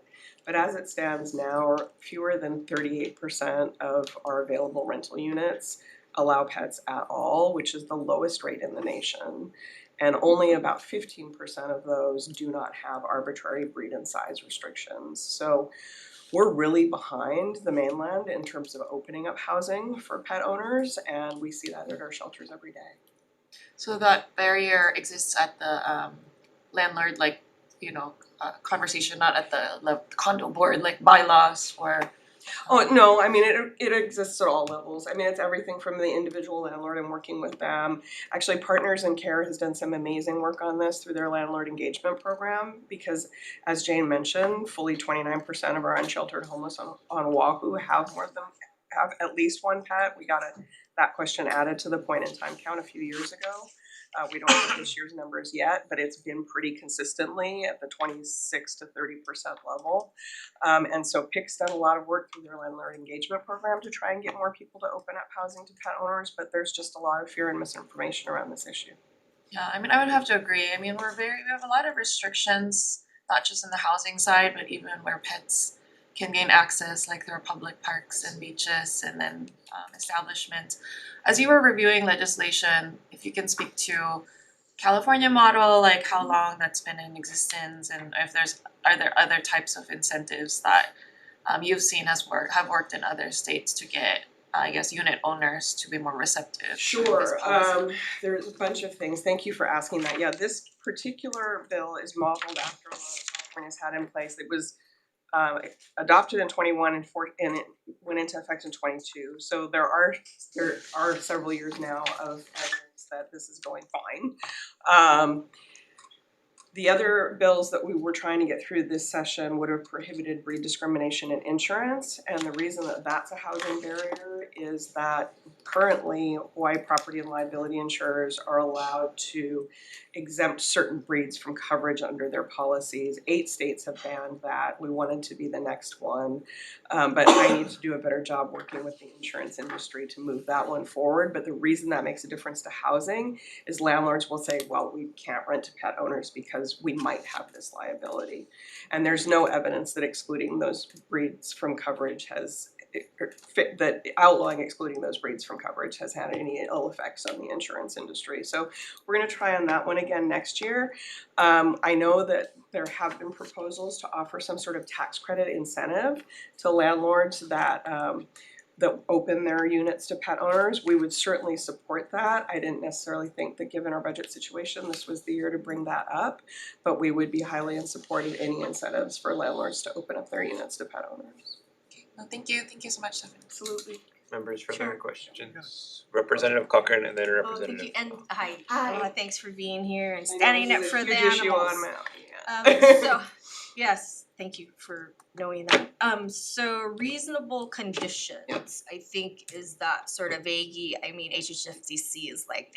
But as it stands now, fewer than 38% of our available rental units allow pets at all, which is the lowest rate in the nation. And only about 15% of those do not have arbitrary breed and size restrictions. So we're really behind the mainland in terms of opening up housing for pet owners, and we see that at our shelters every day. So that barrier exists at the landlord, conversation, not at the condo board, like bylaws or. Oh, no, I mean, it exists at all levels. I mean, it's everything from the individual landlord and working with them. Actually, Partners in Care has done some amazing work on this through their landlord engagement program because, as Jane mentioned, fully 29% of our unsheltered homeless on Oahu have at least one pet. We got that question added to the point in time count a few years ago. We don't have this year's numbers yet, but it's been pretty consistently at the 26 to 30% level. And so PIC's done a lot of work through their landlord engagement program to try and get more people to open up housing to pet owners, but there's just a lot of fear and misinformation around this issue. Yeah, I mean, I would have to agree. I mean, we have a lot of restrictions, not just in the housing side, but even where pets can gain access, like through public parks and beaches and then establishments. As you were reviewing legislation, if you can speak to California model, like how long that's been in existence, and if are there other types of incentives that you've seen have worked in other states to get, unit owners to be more receptive? Sure. There's a bunch of things. Thank you for asking that. Yeah, this particular bill is modeled after a lot of California's had in place. It was adopted in 21 and it went into effect in 22. So there are several years now of evidence that this is going fine. The other bills that we were trying to get through this session would have prohibited breed discrimination in insurance. And the reason that that's a housing barrier is that currently Hawaii property and liability insurers are allowed to exempt certain breeds from coverage under their policies. 8 states have banned that. We wanted to be the next one. But I need to do a better job working with the insurance industry to move that one forward. But the reason that makes a difference to housing is landlords will say, well, we can't rent to pet owners because we might have this liability. And there's no evidence that excluding those breeds from coverage has, that outlawing excluding those breeds from coverage has had any ill effects on the insurance industry. So we're gonna try on that one again next year. I know that there have been proposals to offer some sort of tax credit incentive to landlords that open their units to pet owners. We would certainly support that. I didn't necessarily think that given our budget situation, this was the year to bring that up, but we would be highly in support of any incentives for landlords to open up their units to pet owners. No, thank you so much, Stephanie. Absolutely. Members, further Sure. questions? Representative Cochran and then Oh, Representative. thank you, and hi. Hi. Thanks for being here and I know standing this up is a for the huge issue animals. on Maui, So, yes, thank you for knowing that. So reasonable conditions, I think is that sort of vague. I mean, HHFCC is like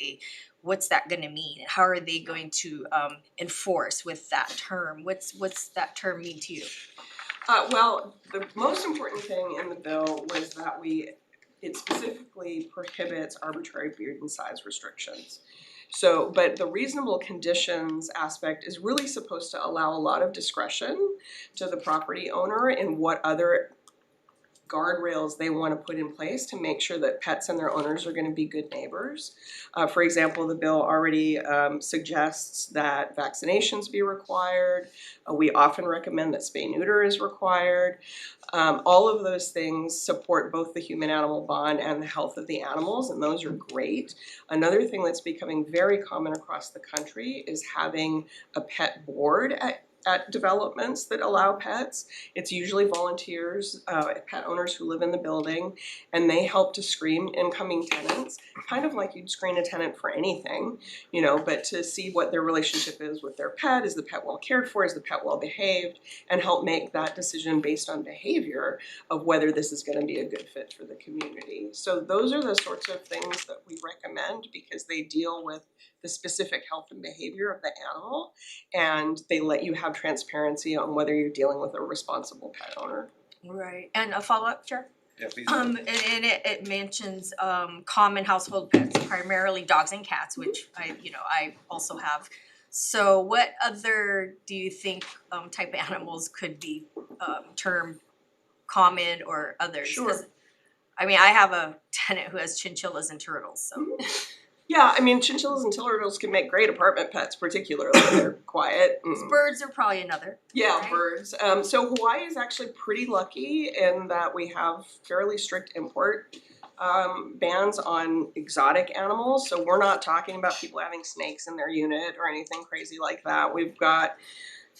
what's that gonna mean? How are they going to enforce with that term? What's that term mean to you? Well, the most important thing in the bill was that it specifically prohibits arbitrary breed and size restrictions. So, but the reasonable conditions aspect is really supposed to allow a lot of discretion to the property owner in what other guardrails they want to put in place to make sure that pets and their owners are going to be good neighbors. For example, the bill already suggests that vaccinations be required. We often recommend that spay-neuter is required. All of those things support both the human-animal bond and the health of the animals, and those are great. Another thing that's becoming very common across the country is having a pet board at developments that allow pets. It's usually volunteers, pet owners who live in the building, and they help to screen incoming tenants, kind of like you'd screen a tenant for anything, you know, but to see what their relationship is with their pet. Is the pet well cared for? Is the pet well behaved? And help make that decision based on behavior of whether this is going to be a good fit for the community. So those are the sorts of things that we recommend because they deal with the specific health and behavior of the animal, and they let you have transparency on whether you're dealing with a responsible pet owner. Right, and a follow-up, Chair? Yeah, please. And it mentions common household pets, primarily dogs and cats, which I also have. So what other do you think type of animals could be termed common or others? Sure. 'Cause, I mean, I have a tenant who has chinchillas and turtles, so. Yeah, I mean, chinchillas and turtles can make great apartment pets, particularly when they're quiet. Birds are probably another. Yeah, right? birds. So Hawaii is actually pretty lucky in that we have fairly strict import bans on exotic animals. So we're not talking about people having snakes in their unit or anything crazy like that. We've got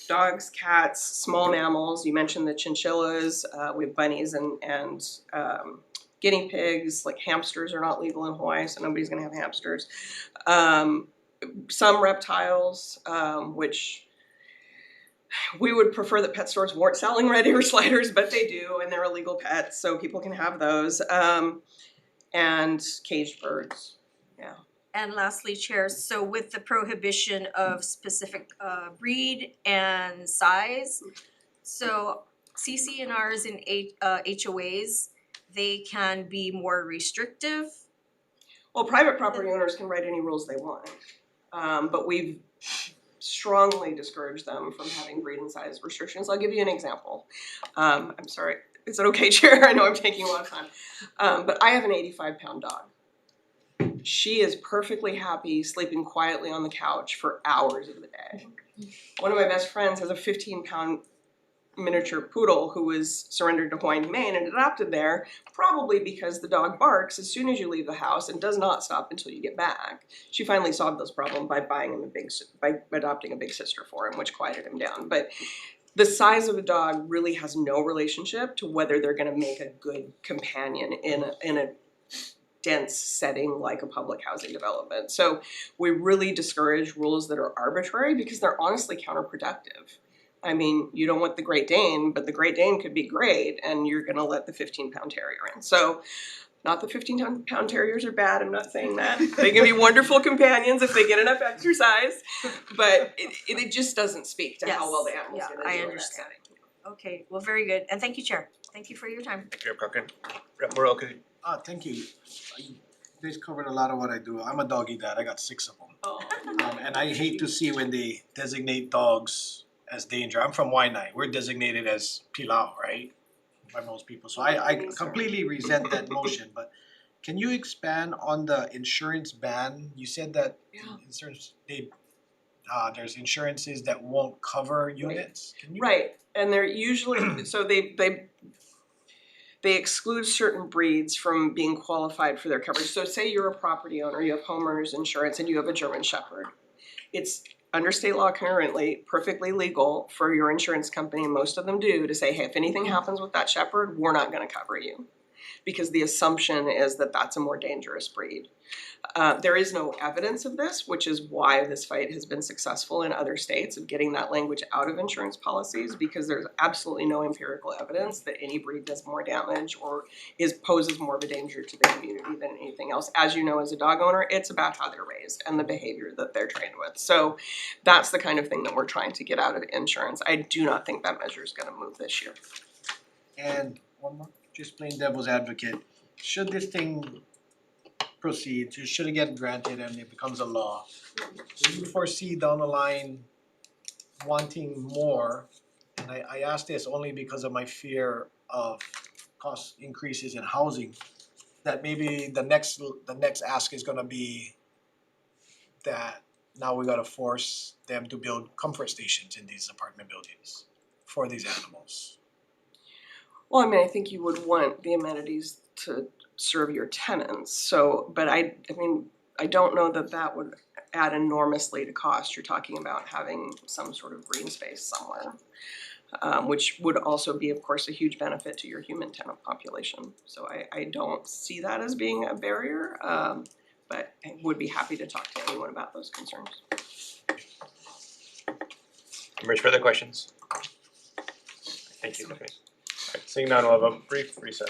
dogs, cats, small mammals. You mentioned the chinchillas. We have bunnies and guinea pigs. Like hamsters are not legal in Hawaii, so nobody's gonna have hamsters. Some reptiles, which we would prefer that pet stores weren't selling red ear sliders, but they do, and they're illegal pets, so people can have those. And caged birds, yeah. And lastly, Chair, so with the prohibition of specific breed and size, so CC&Rs and HOAs, they can be more restrictive. Well, private property owners can write any rules they want, but we've strongly discouraged them from having breed and size restrictions. I'll give you an example. I'm sorry, is it okay, Chair? I know I'm taking a lot of time, but I have an 85-pound dog. She is perfectly happy sleeping quietly on the couch for hours of the day. One of my best friends has a 15-pound miniature poodle who was surrendered to Hawaiian Humane and adopted there, probably because the dog barks as soon as you leave the house and does not stop until you get back. She finally solved this problem by by adopting a big sister for him, which quieted him down. But the size of a dog really has no relationship to whether they're going to make a good companion in a dense setting like a public housing development. So we really discourage rules that are arbitrary because they're honestly counterproductive. I mean, you don't want the Great Dane, but the Great Dane could be great, and you're gonna let the 15-pound terrier in. So, not that 15-pound terriers are bad, I'm not saying that. They can be wonderful companions if they get enough exercise, but it just doesn't speep to how well the animal's Yes, gonna yeah, do I in that understand. setting. Okay, well, very good, and thank you, Chair. Thank you for your time. Thank you, Rep. Cochran. Rep. Morel, could you? Thank you. You guys covered a lot of what I do. I'm a doggy dad, I got 6 of them. Oh. And I hate to see when they designate dogs as danger. I'm from Waianae, we're designated as pilau, right? By most people, so I completely resent that motion, but can you expand on the insurance ban? You said that insurance, there's insurances that won't cover units, can you? Right, and they're usually, so they exclude certain breeds from being qualified for their coverage. So say you're a property owner, you have homeowners insurance and you have a German Shepherd. It's under state law currently perfectly legal for your insurance company, and most of them do, to say, hey, if anything happens with that Shepherd, we're not gonna cover you. Because the assumption is that that's a more dangerous breed. There is no evidence of this, which is why this fight has been successful in other states of getting that language out of insurance policies, because there's absolutely no empirical evidence that any breed does more damage or poses more of a danger to the community than anything else. As you know, as a dog owner, it's about how they're raised and the behavior that they're trained with. So that's the kind of thing that we're trying to get out of insurance. I do not think that measure is gonna move this year. And one more, just plain devil's advocate, should this thing proceed, should it get granted and it becomes a law, do you foresee down the line wanting more? And I ask this only because of my fear of cost increases in housing, that maybe the next ask is gonna be that now we gotta force them to build comfort stations in these apartment buildings for these animals. Well, I mean, I think you would want the amenities to serve your tenants, so, but I mean, I don't know that that would add enormously to cost. You're talking about having some sort of green space somewhere, which would also be, of course, a huge benefit to your human tenant population. So I don't see that as being a barrier, but I would be happy to talk to anyone about those concerns. Members, further questions? Thank you, Stephanie. Alright, seeing none, we'll have a brief recess.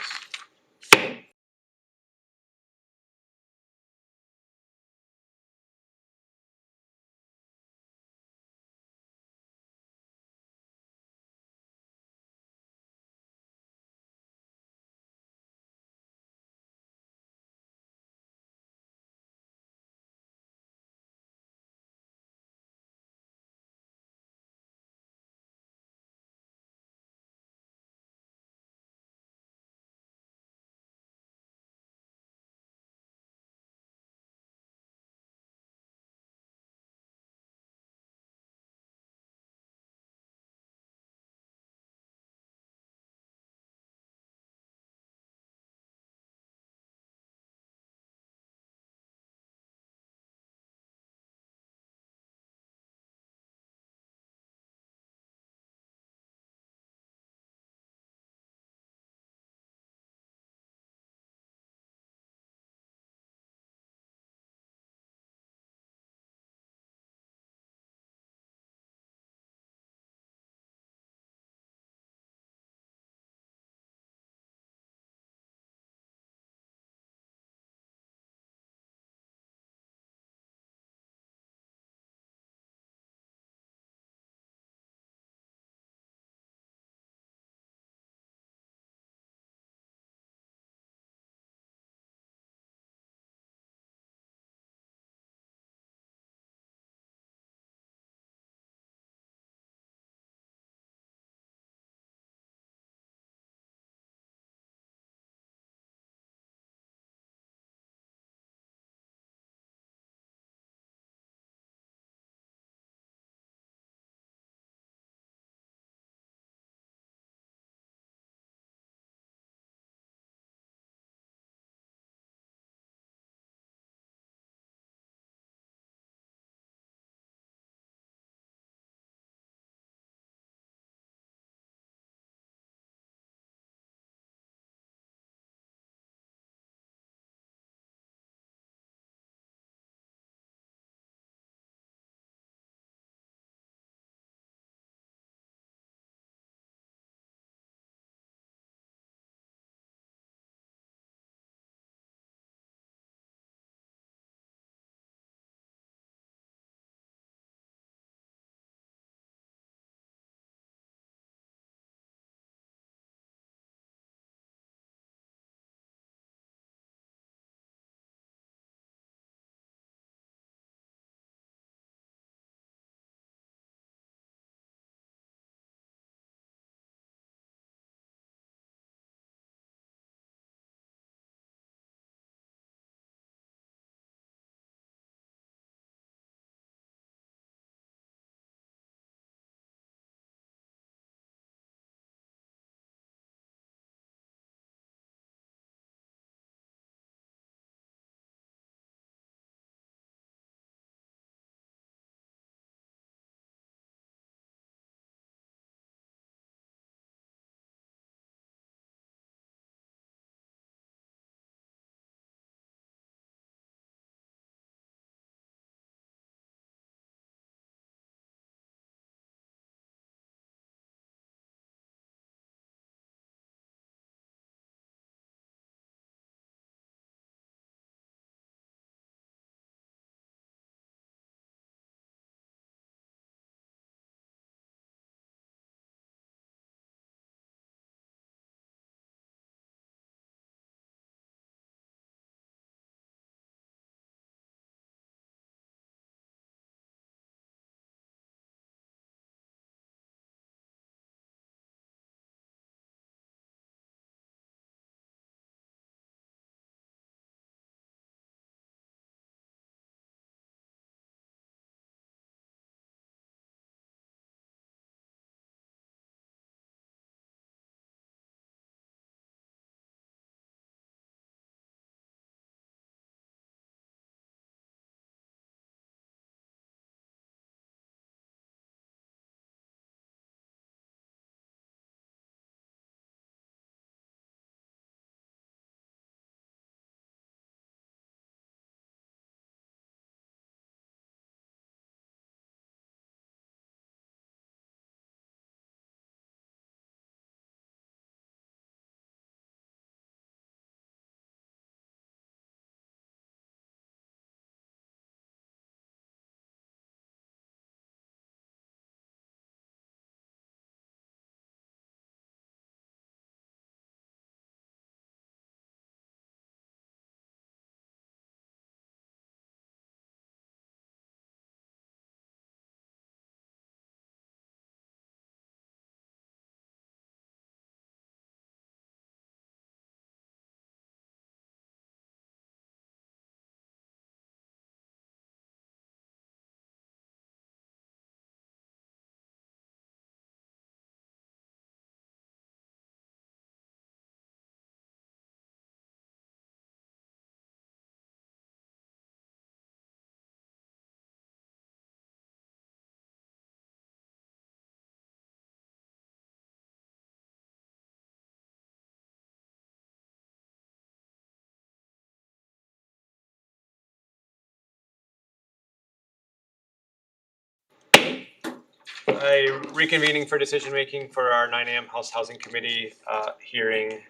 Reconvening for decision making for our 9 AM Housing Committee hearing.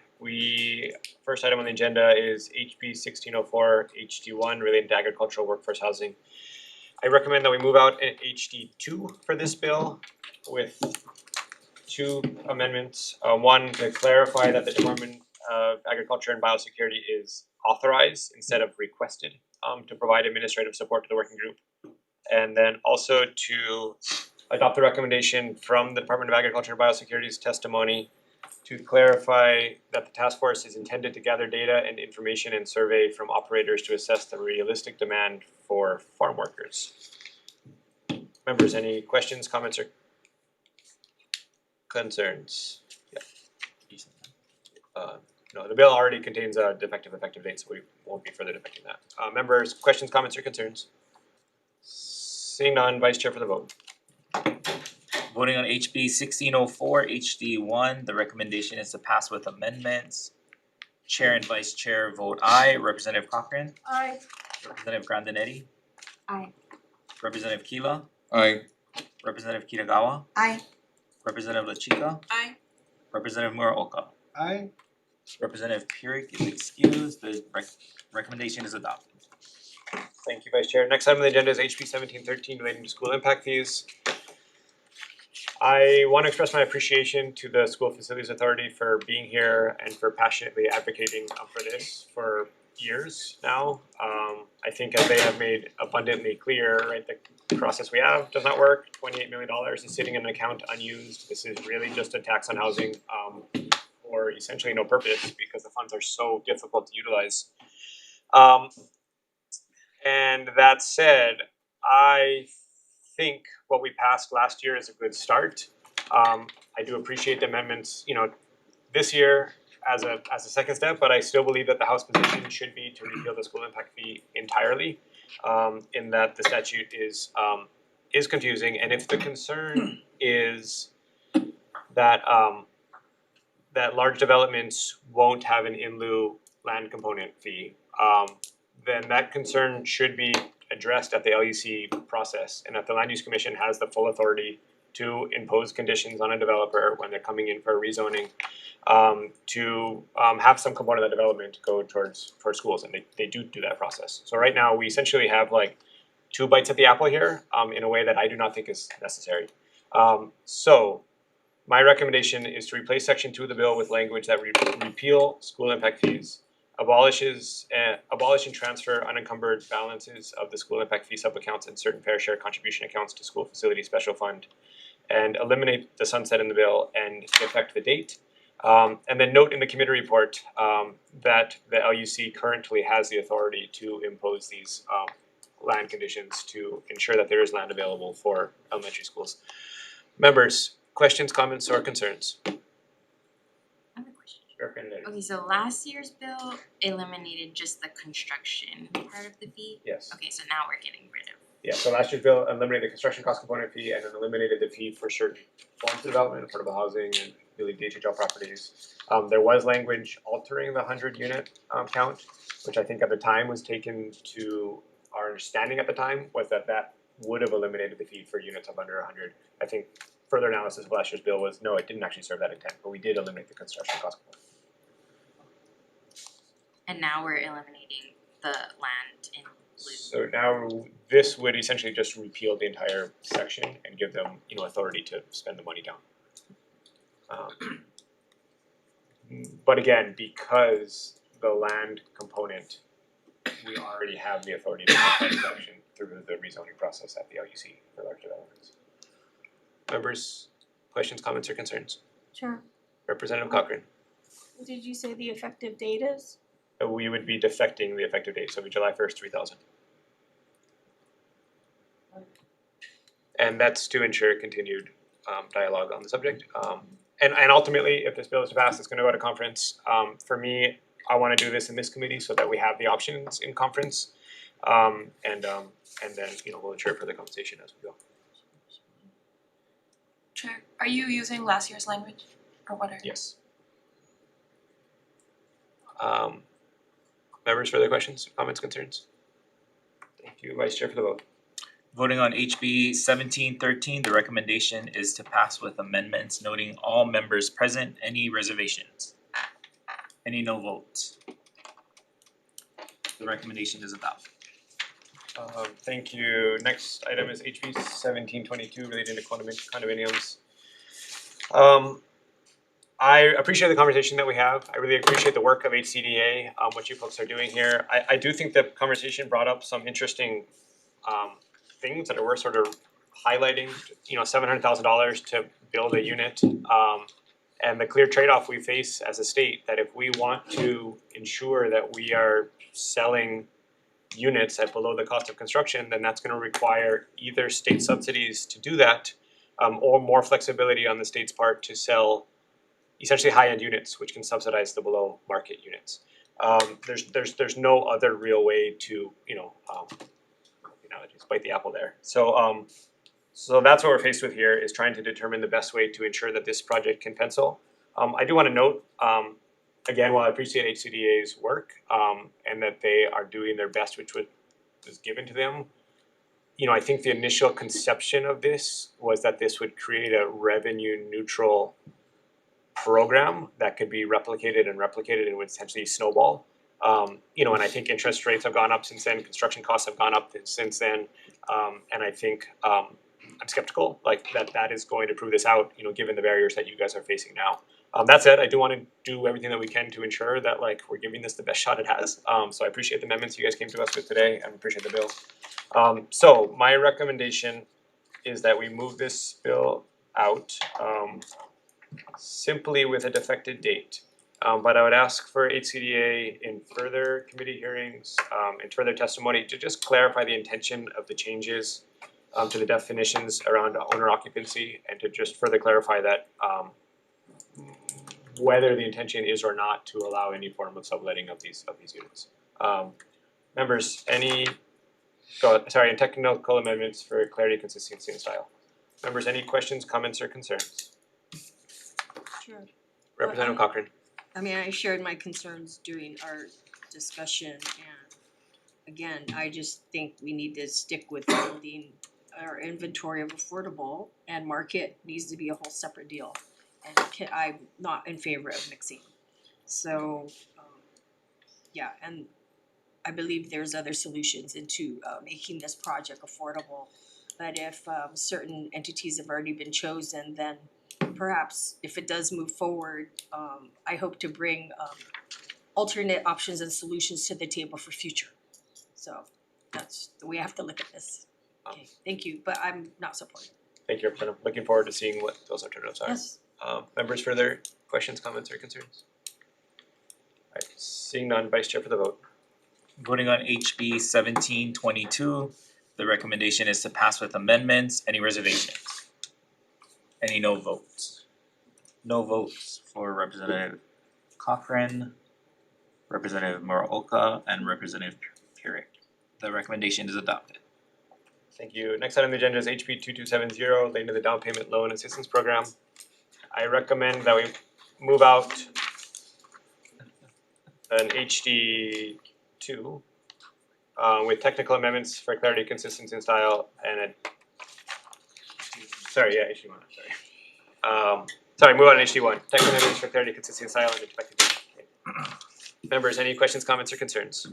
First item on the agenda is HB 1604 HD1 related to agricultural workforce housing. I recommend that we move out in HD2 for this bill with 2 amendments. One, to clarify that the Department of Agriculture and Biosecurity is authorized instead of requested to provide administrative support to the working group. And then also to adopt the recommendation from the Department of Agriculture and Biosecurity's testimony to clarify that the task force is intended to gather data and information and survey from operators to assess the realistic demand for farm workers. Members, any questions, comments, or concerns? Yeah. No, the bill already contains a defective effective date, so we won't be further defecting that. Members, questions, comments, or concerns? Seeing none, Vice Chair for the vote. Voting on HB 1604 HD1, the recommendation is to pass with amendments. Chair and Vice Chair vote aye. Representative Cochran? Aye. Representative Grandinetti? Aye. Representative Keela? Aye. Representative Kitagawa? Aye. Representative Lachika? Aye. Representative Muraoka? Aye. Representative Pyrick is excused. The recommendation is adopted. Thank you, Vice Chair. Next item on the agenda is HB 1713 relating to school impact fees. I want to express my appreciation to the School Facilities Authority for being here and for passionately advocating for this for years now. I think as they have made abundantly clear, right, the process we have does not work. $28 million is sitting in an account unused. This is really just a tax on housing for essentially no purpose because the funds are so difficult to utilize. And that said, I think what we passed last year is a good start. I do appreciate the amendments, this year as a second step, but I still believe that the House position should be to repeal the school impact fee entirely, in that the statute is confusing, and if the concern is that that large developments won't have an in lieu land component fee, then that concern should be addressed at the LUC process, and that the Land Use Commission has the full authority to impose conditions on a developer when they're coming in for a rezoning, to have some component of that development go towards schools, and they do that process. So right now, we essentially have like 2 bites at the apple here, in a way that I do not think is necessary. So my recommendation is to replace section 2 of the bill with language that repeal school impact fees, abolish and transfer unencumbered balances of the school impact fee subaccounts and certain fair share contribution accounts to school facility special fund, and eliminate the sunset in the bill and effect the date. And then note in the committee report that the LUC currently has the authority to impose these land conditions to ensure that there is land available for elementary schools. Members, questions, comments, or concerns? Okay, so last year's bill eliminated just the construction part of the fee? Yes. Okay, so now we're getting rid of. Yeah, so last year's bill eliminated the construction cost component fee and then eliminated the fee for certain forms of development, affordable housing, and really DHL properties. There was language altering the 100 unit count, which I think at the time was taken to our understanding at the time was that would have eliminated the fee for units of under 100. I think further analysis of last year's bill was no, it didn't actually serve that intent, but we did eliminate the construction cost component. And now we're eliminating the land in lieu. So now this would essentially just repeal the entire section and give them, authority to spend the money down. But again, because the land component, we already have the authority to make that section through the rezoning process at the LUC for large developments. Members, questions, comments, or concerns? Sure. Representative Cochran. What did you say the effective date is? We would be defecting the effective date, so it'd be July 1st, 2000. And that's to ensure continued dialogue on the subject. And ultimately, if this bill is passed, it's going to go to conference. For me, I want to do this in this committee so that we have the options in conference, and then we'll ensure further conversation as we go. Chair, are you using last year's language, or what are? Yes. Members, further questions, comments, concerns? Thank you, Vice Chair, for the vote. Voting on HB 1713, the recommendation is to pass with amendments noting all members present. Any reservations? Any no votes? The recommendation is adopted. Thank you. Next item is HB 1722 relating to condominiums. I appreciate the conversation that we have. I really appreciate the work of HCDA, what you folks are doing here. I do think the conversation brought up some interesting things that are worth sort of highlighting. You know, $700,000 to build a unit, and the clear trade-off we face as a state that if we want to ensure that we are selling units at below the cost of construction, then that's going to require either state subsidies to do that, or more flexibility on the state's part to sell essentially high-end units, which can subsidize the below market units. There's no other real way to just bite the apple there. So that's what we're faced with here, is trying to determine the best way to ensure that this project can pencil. I do want to note, again, while I appreciate HCDA's work and that they are doing their best, which was given to them, you know, I think the initial conception of this was that this would create a revenue neutral program that could be replicated and would essentially snowball. You know, and I think interest rates have gone up since then, construction costs have gone up since then, and I think I'm skeptical like that is going to prove this out, you know, given the barriers that you guys are facing now. That said, I do want to do everything that we can to ensure that like we're giving this the best shot it has. So I appreciate the amendments you guys came to us with today and appreciate the bill. So my recommendation is that we move this bill out simply with a defective date. But I would ask for HCDA in further committee hearings, and further testimony to just clarify the intention of the changes to the definitions around owner occupancy, and to just further clarify that whether the intention is or not to allow any form of subletting of these units. Members, any and technical amendments for clarity, consistency, and style. Members, any questions, comments, or concerns? Sure. Representative Cochran. I mean, I shared my concerns during our discussion, and again, I just think we need to stick with building our inventory of affordable, and market needs to be a whole separate deal. And I'm not in favor of mixing. So, yeah, and I believe there's other solutions into making this project affordable. But if certain entities have already been chosen, then perhaps if it does move forward, I hope to bring alternate options and solutions to the table for future. So that's the way I have to look at this. Okay, thank you, but I'm not supporting. Thank you, Representative. Looking forward to seeing what those alternatives are. Yes. Members, further questions, comments, or concerns? Alright, seeing none, Vice Chair for the vote. Voting on HB 1722, the recommendation is to pass with amendments. Any reservations? Any no votes? No votes for Representative Cochran, Representative Muraoka, and Representative Pyrrhic. The recommendation is adopted. Thank you. Next item on the agenda is HB 2270, relating to the down payment loan assistance program. I recommend that we move out an HD 2 with technical amendments for clarity, consistency, and style, and HD 1, move on to HD 1. Technical amendments for clarity, consistency, and style, and effective date. Members, any questions, comments, or concerns?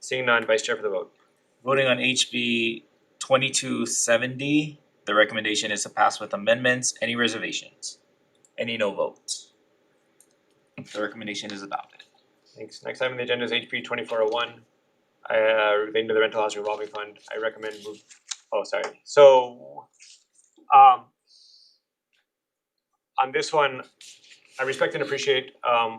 Seeing none, Vice Chair for the vote. Voting on HB 2270, the recommendation is to pass with amendments. Any reservations? Any no votes? The recommendation is adopted. Thanks. Next item on the agenda is HB 2401, relating to the rental housing revolving fund. I recommend move. So, on this one, I respect and appreciate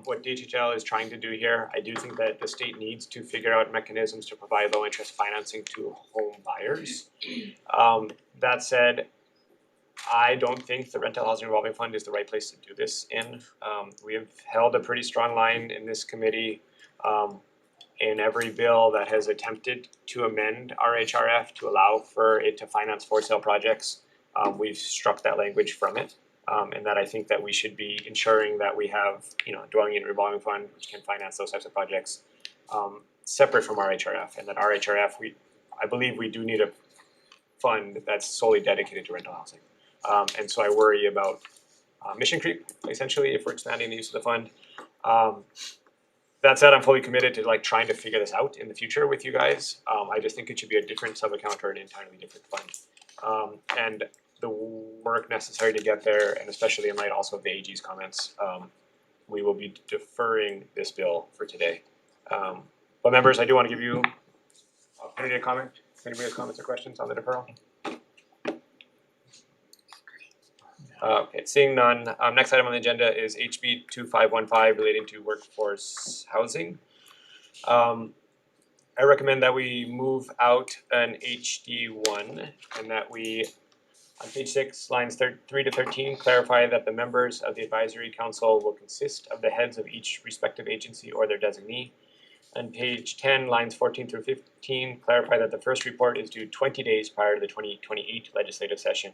what DHHL is trying to do here. I do think that the state needs to figure out mechanisms to provide low interest financing to home buyers. That said, I don't think the rental housing revolving fund is the right place to do this in. We have held a pretty strong line in this committee in every bill that has attempted to amend our HRF to allow for it to finance for sale projects. We've struck that language from it. And that I think that we should be ensuring that we have, dwelling unit revolving fund which can finance those types of projects separate from our HRF, and that our HRF, I believe we do need a fund that's solely dedicated to rental housing. And so I worry about mission creep, essentially, if we're expanding the use of the fund. That said, I'm fully committed to like trying to figure this out in the future with you guys. I just think it should be a different sub-account or an entirely different fund. And the work necessary to get there, and especially in light also of the AG's comments, we will be deferring this bill for today. But members, I do want to give you an opportunity to comment. If anybody has comments or questions on the deferral? Okay, seeing none, next item on the agenda is HB 2515 relating to workforce housing. I recommend that we move out an HD1 and that we, on page 6, lines 3 to 13, clarify that the members of the advisory council will consist of the heads of each respective agency or their designee. On page 10, lines 14 through 15, clarify that the first report is due 20 days prior to the 2028 legislative session.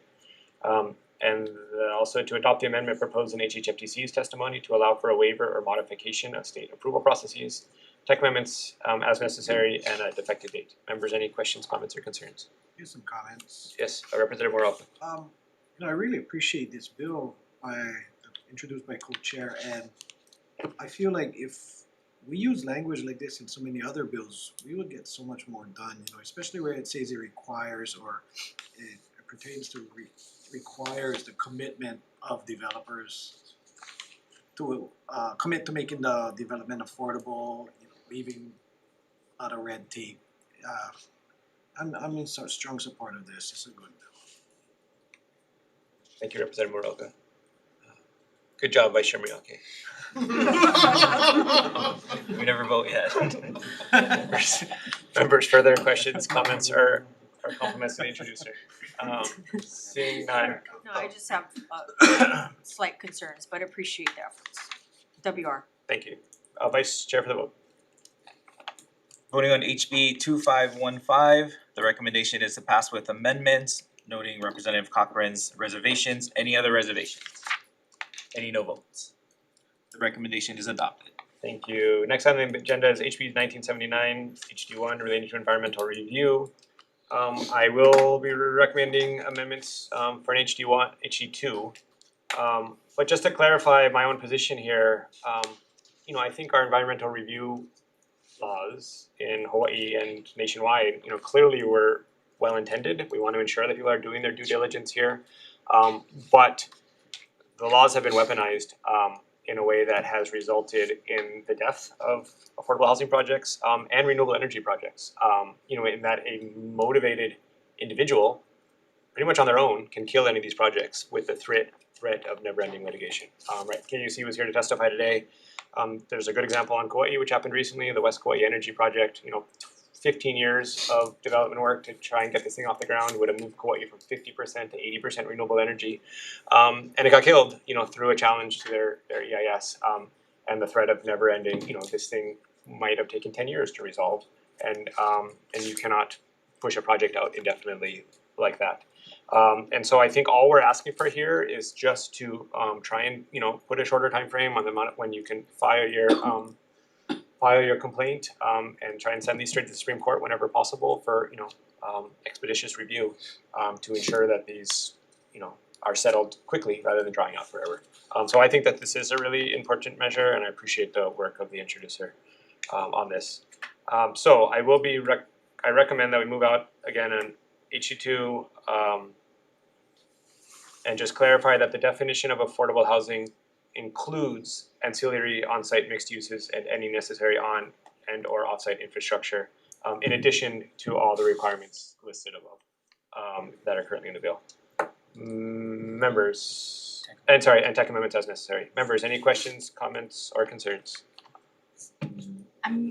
And also to adopt the amendment proposed in HHFTC's testimony to allow for a waiver or modification of state approval processes, tech amendments as necessary, and a defective date. Members, any questions, comments, or concerns? Here's some comments. Yes, Representative Morales. I really appreciate this bill introduced by co-chair, and I feel like if we use language like this in so many other bills, we would get so much more done, especially where it says it requires or it pertains to requires the commitment of developers to commit to making the development affordable, leaving a lot of red tape. I'm in so strong support of this. It's a good bill. Thank you, Representative Morales. Good job, Vice Chair Miyake. We never vote yet. Members, further questions, comments, or compliments to the introducer? Seeing none. No, I just have slight concerns, but appreciate the efforts. WR. Thank you. Vice Chair for the vote. Voting on HB 2515, the recommendation is to pass with amendments, noting Representative Cochran's reservations. Any other reservations? Any no votes? The recommendation is adopted. Thank you. Next on the agenda is HB 1979, HD1 relating to environmental review. I will be recommending amendments for an HD2. But just to clarify my own position here, I think our environmental review laws in Hawaii and nationwide, clearly were well intended. We want to ensure that people are doing their due diligence here. But the laws have been weaponized in a way that has resulted in the death of affordable housing projects and renewable energy projects. In that a motivated individual, pretty much on their own, can kill any of these projects with the threat of never-ending litigation. KUC was here to testify today. There's a good example on Kauai, which happened recently, the West Kauai Energy Project. 15 years of development work to try and get this thing off the ground would have moved Kauai from 50% to 80% renewable energy. And it got killed, through a challenge to their EIS and the threat of never ending, this thing might have taken 10 years to resolve. And you cannot push a project out indefinitely like that. And so I think all we're asking for here is just to try and, put a shorter time frame on the amount when you can file your complaint and try and send these straight to the Supreme Court whenever possible for expeditious review to ensure that these are settled quickly rather than drawing out forever. So I think that this is a really important measure, and I appreciate the work of the introducer on this. So I will be I recommend that we move out again on HE2 and just clarify that the definition of affordable housing includes ancillary on-site mixed uses and any necessary on and or off-site infrastructure, in addition to all the requirements listed above that are currently in the bill. Members, and tech amendments as necessary. Members, any questions, comments, or concerns?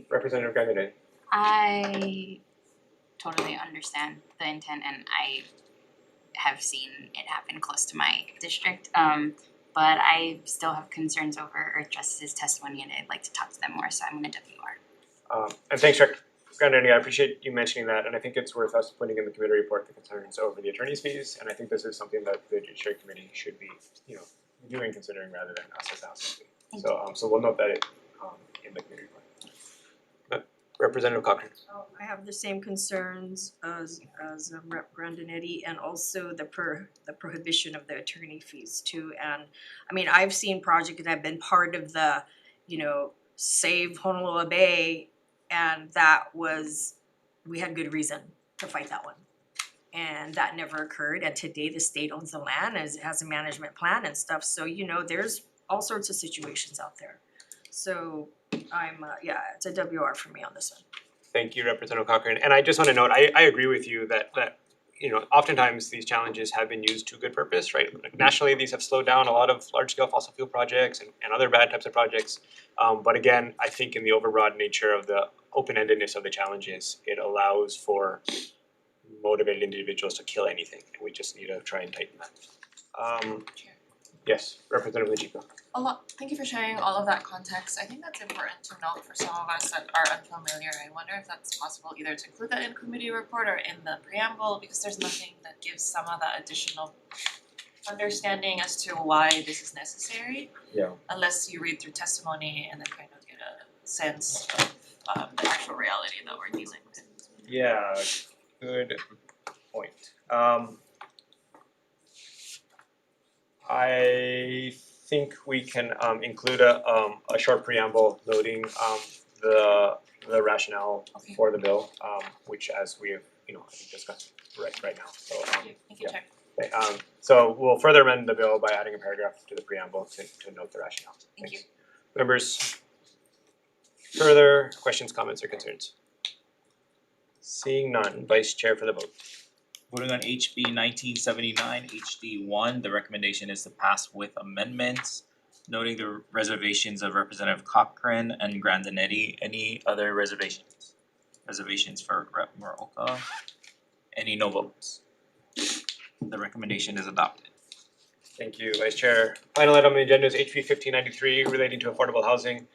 Representative Gagade. I totally understand the intent, and I have seen it happen close to my district. But I still have concerns over Earth Justice's testimony, and I'd like to talk to them more, so I'm going to WR. And thanks, Representative. I appreciate you mentioning that, and I think it's worth us putting in the committee report the concerns over the attorney's fees, and I think this is something that the Judiciary Committee should be, reviewing, considering rather than us as a housing committee. So we'll note that in the committee report. Representative Cochran. I have the same concerns as Rep. Grandinetti, and also the prohibition of the attorney fees too. And I mean, I've seen projects that have been part of the, Save Honolulu Bay, and we had good reason to fight that one. And that never occurred, and today the state owns the land, has a management plan and stuff, so there's all sorts of situations out there. So I'm, it's a WR for me on this one. Thank you, Representative Cochran. And I just want to note, I agree with you that oftentimes these challenges have been used to good purpose, right? Like nationally, these have slowed down a lot of large-scale fossil fuel projects and other bad types of projects. But again, I think in the overbroad nature of the open-endedness of the challenges, it allows for motivated individuals to kill anything, and we just need to try and tighten that. Yes, Representative Lechico. Thank you for sharing all of that context. I think that's important to note for some of us that are unfamiliar. I wonder if that's possible either to include that in committee report or in the preamble, because there's nothing that gives some of that additional understanding as to why this is necessary. Yeah. Unless you read through testimony and then kind of get a sense of the actual reality that we're dealing with. Yeah, good point. I think we can include a short preamble noting the rationale for the bill, which as we have I think discussed right now. So Thank you, Chair. Okay, so we'll further amend the bill by adding a paragraph to the preamble to note the rationale. Thank you. Members, further questions, comments, or concerns? Seeing none, Vice Chair for the vote. Voting on HB 1979 HD1, the recommendation is to pass with amendments, noting the reservations of Representative Cochran and Grandinetti. Any other reservations? Reservations for Rep. Muraoka? Any no votes? The recommendation is adopted. Thank you, Vice Chair. Final item on the agenda is HB 1593 relating to affordable housing.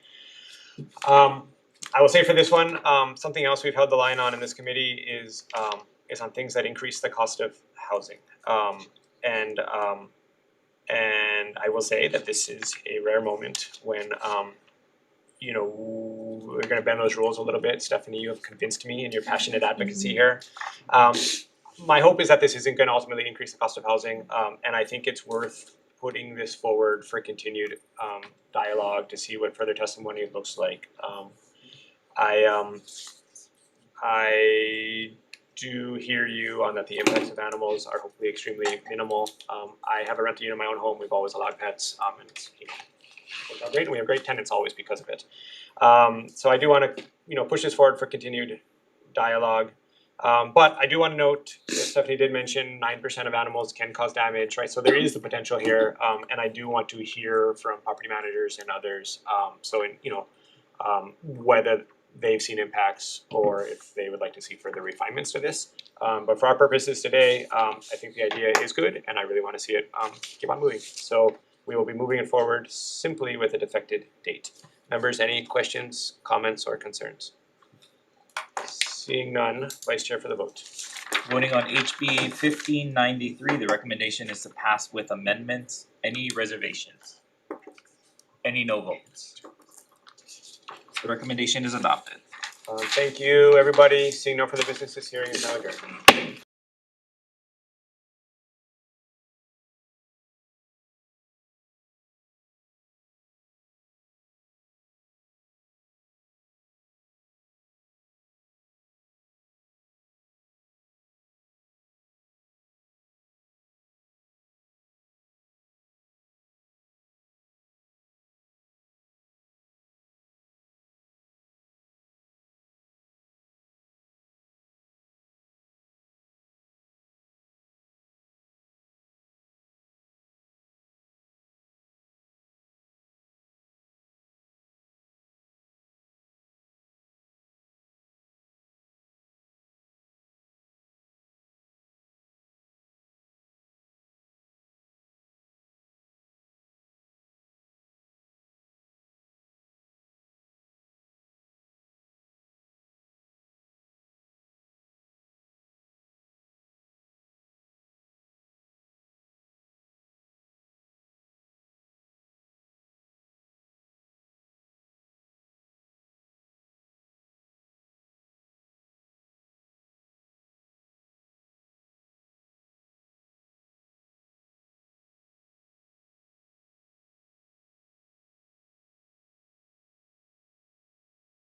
I will say for this one, something else we've held the line on in this committee is on things that increase the cost of housing. And I will say that this is a rare moment when we're gonna bend those rules a little bit. Stephanie, you have convinced me in your passionate advocacy here. My hope is that this isn't gonna ultimately increase the cost of housing, and I think it's worth putting this forward for continued dialogue to see what further testimony looks like. I do hear you on that the impacts of animals are hopefully extremely minimal. I have a rental unit in my own home. We've always allowed pets, and it's worked out great, and we have great tenants always because of it. So I do want to push this forward for continued dialogue. But I do want to note, Stephanie did mention 9% of animals can cause damage, right? So there is the potential here, and I do want to hear from property managers and others. Whether they've seen impacts or if they would like to see further refinements to this. But for our purposes today, I think the idea is good, and I really want to see it keep on moving. So we will be moving it forward simply with a defected date. Members, any questions, comments, or concerns? Seeing none, Vice Chair for the vote. Voting on HB 1593, the recommendation is to pass with amendments. Any reservations? Any no votes? The recommendation is adopted. Thank you, everybody. Seeing no further business, this hearing is now adjourned.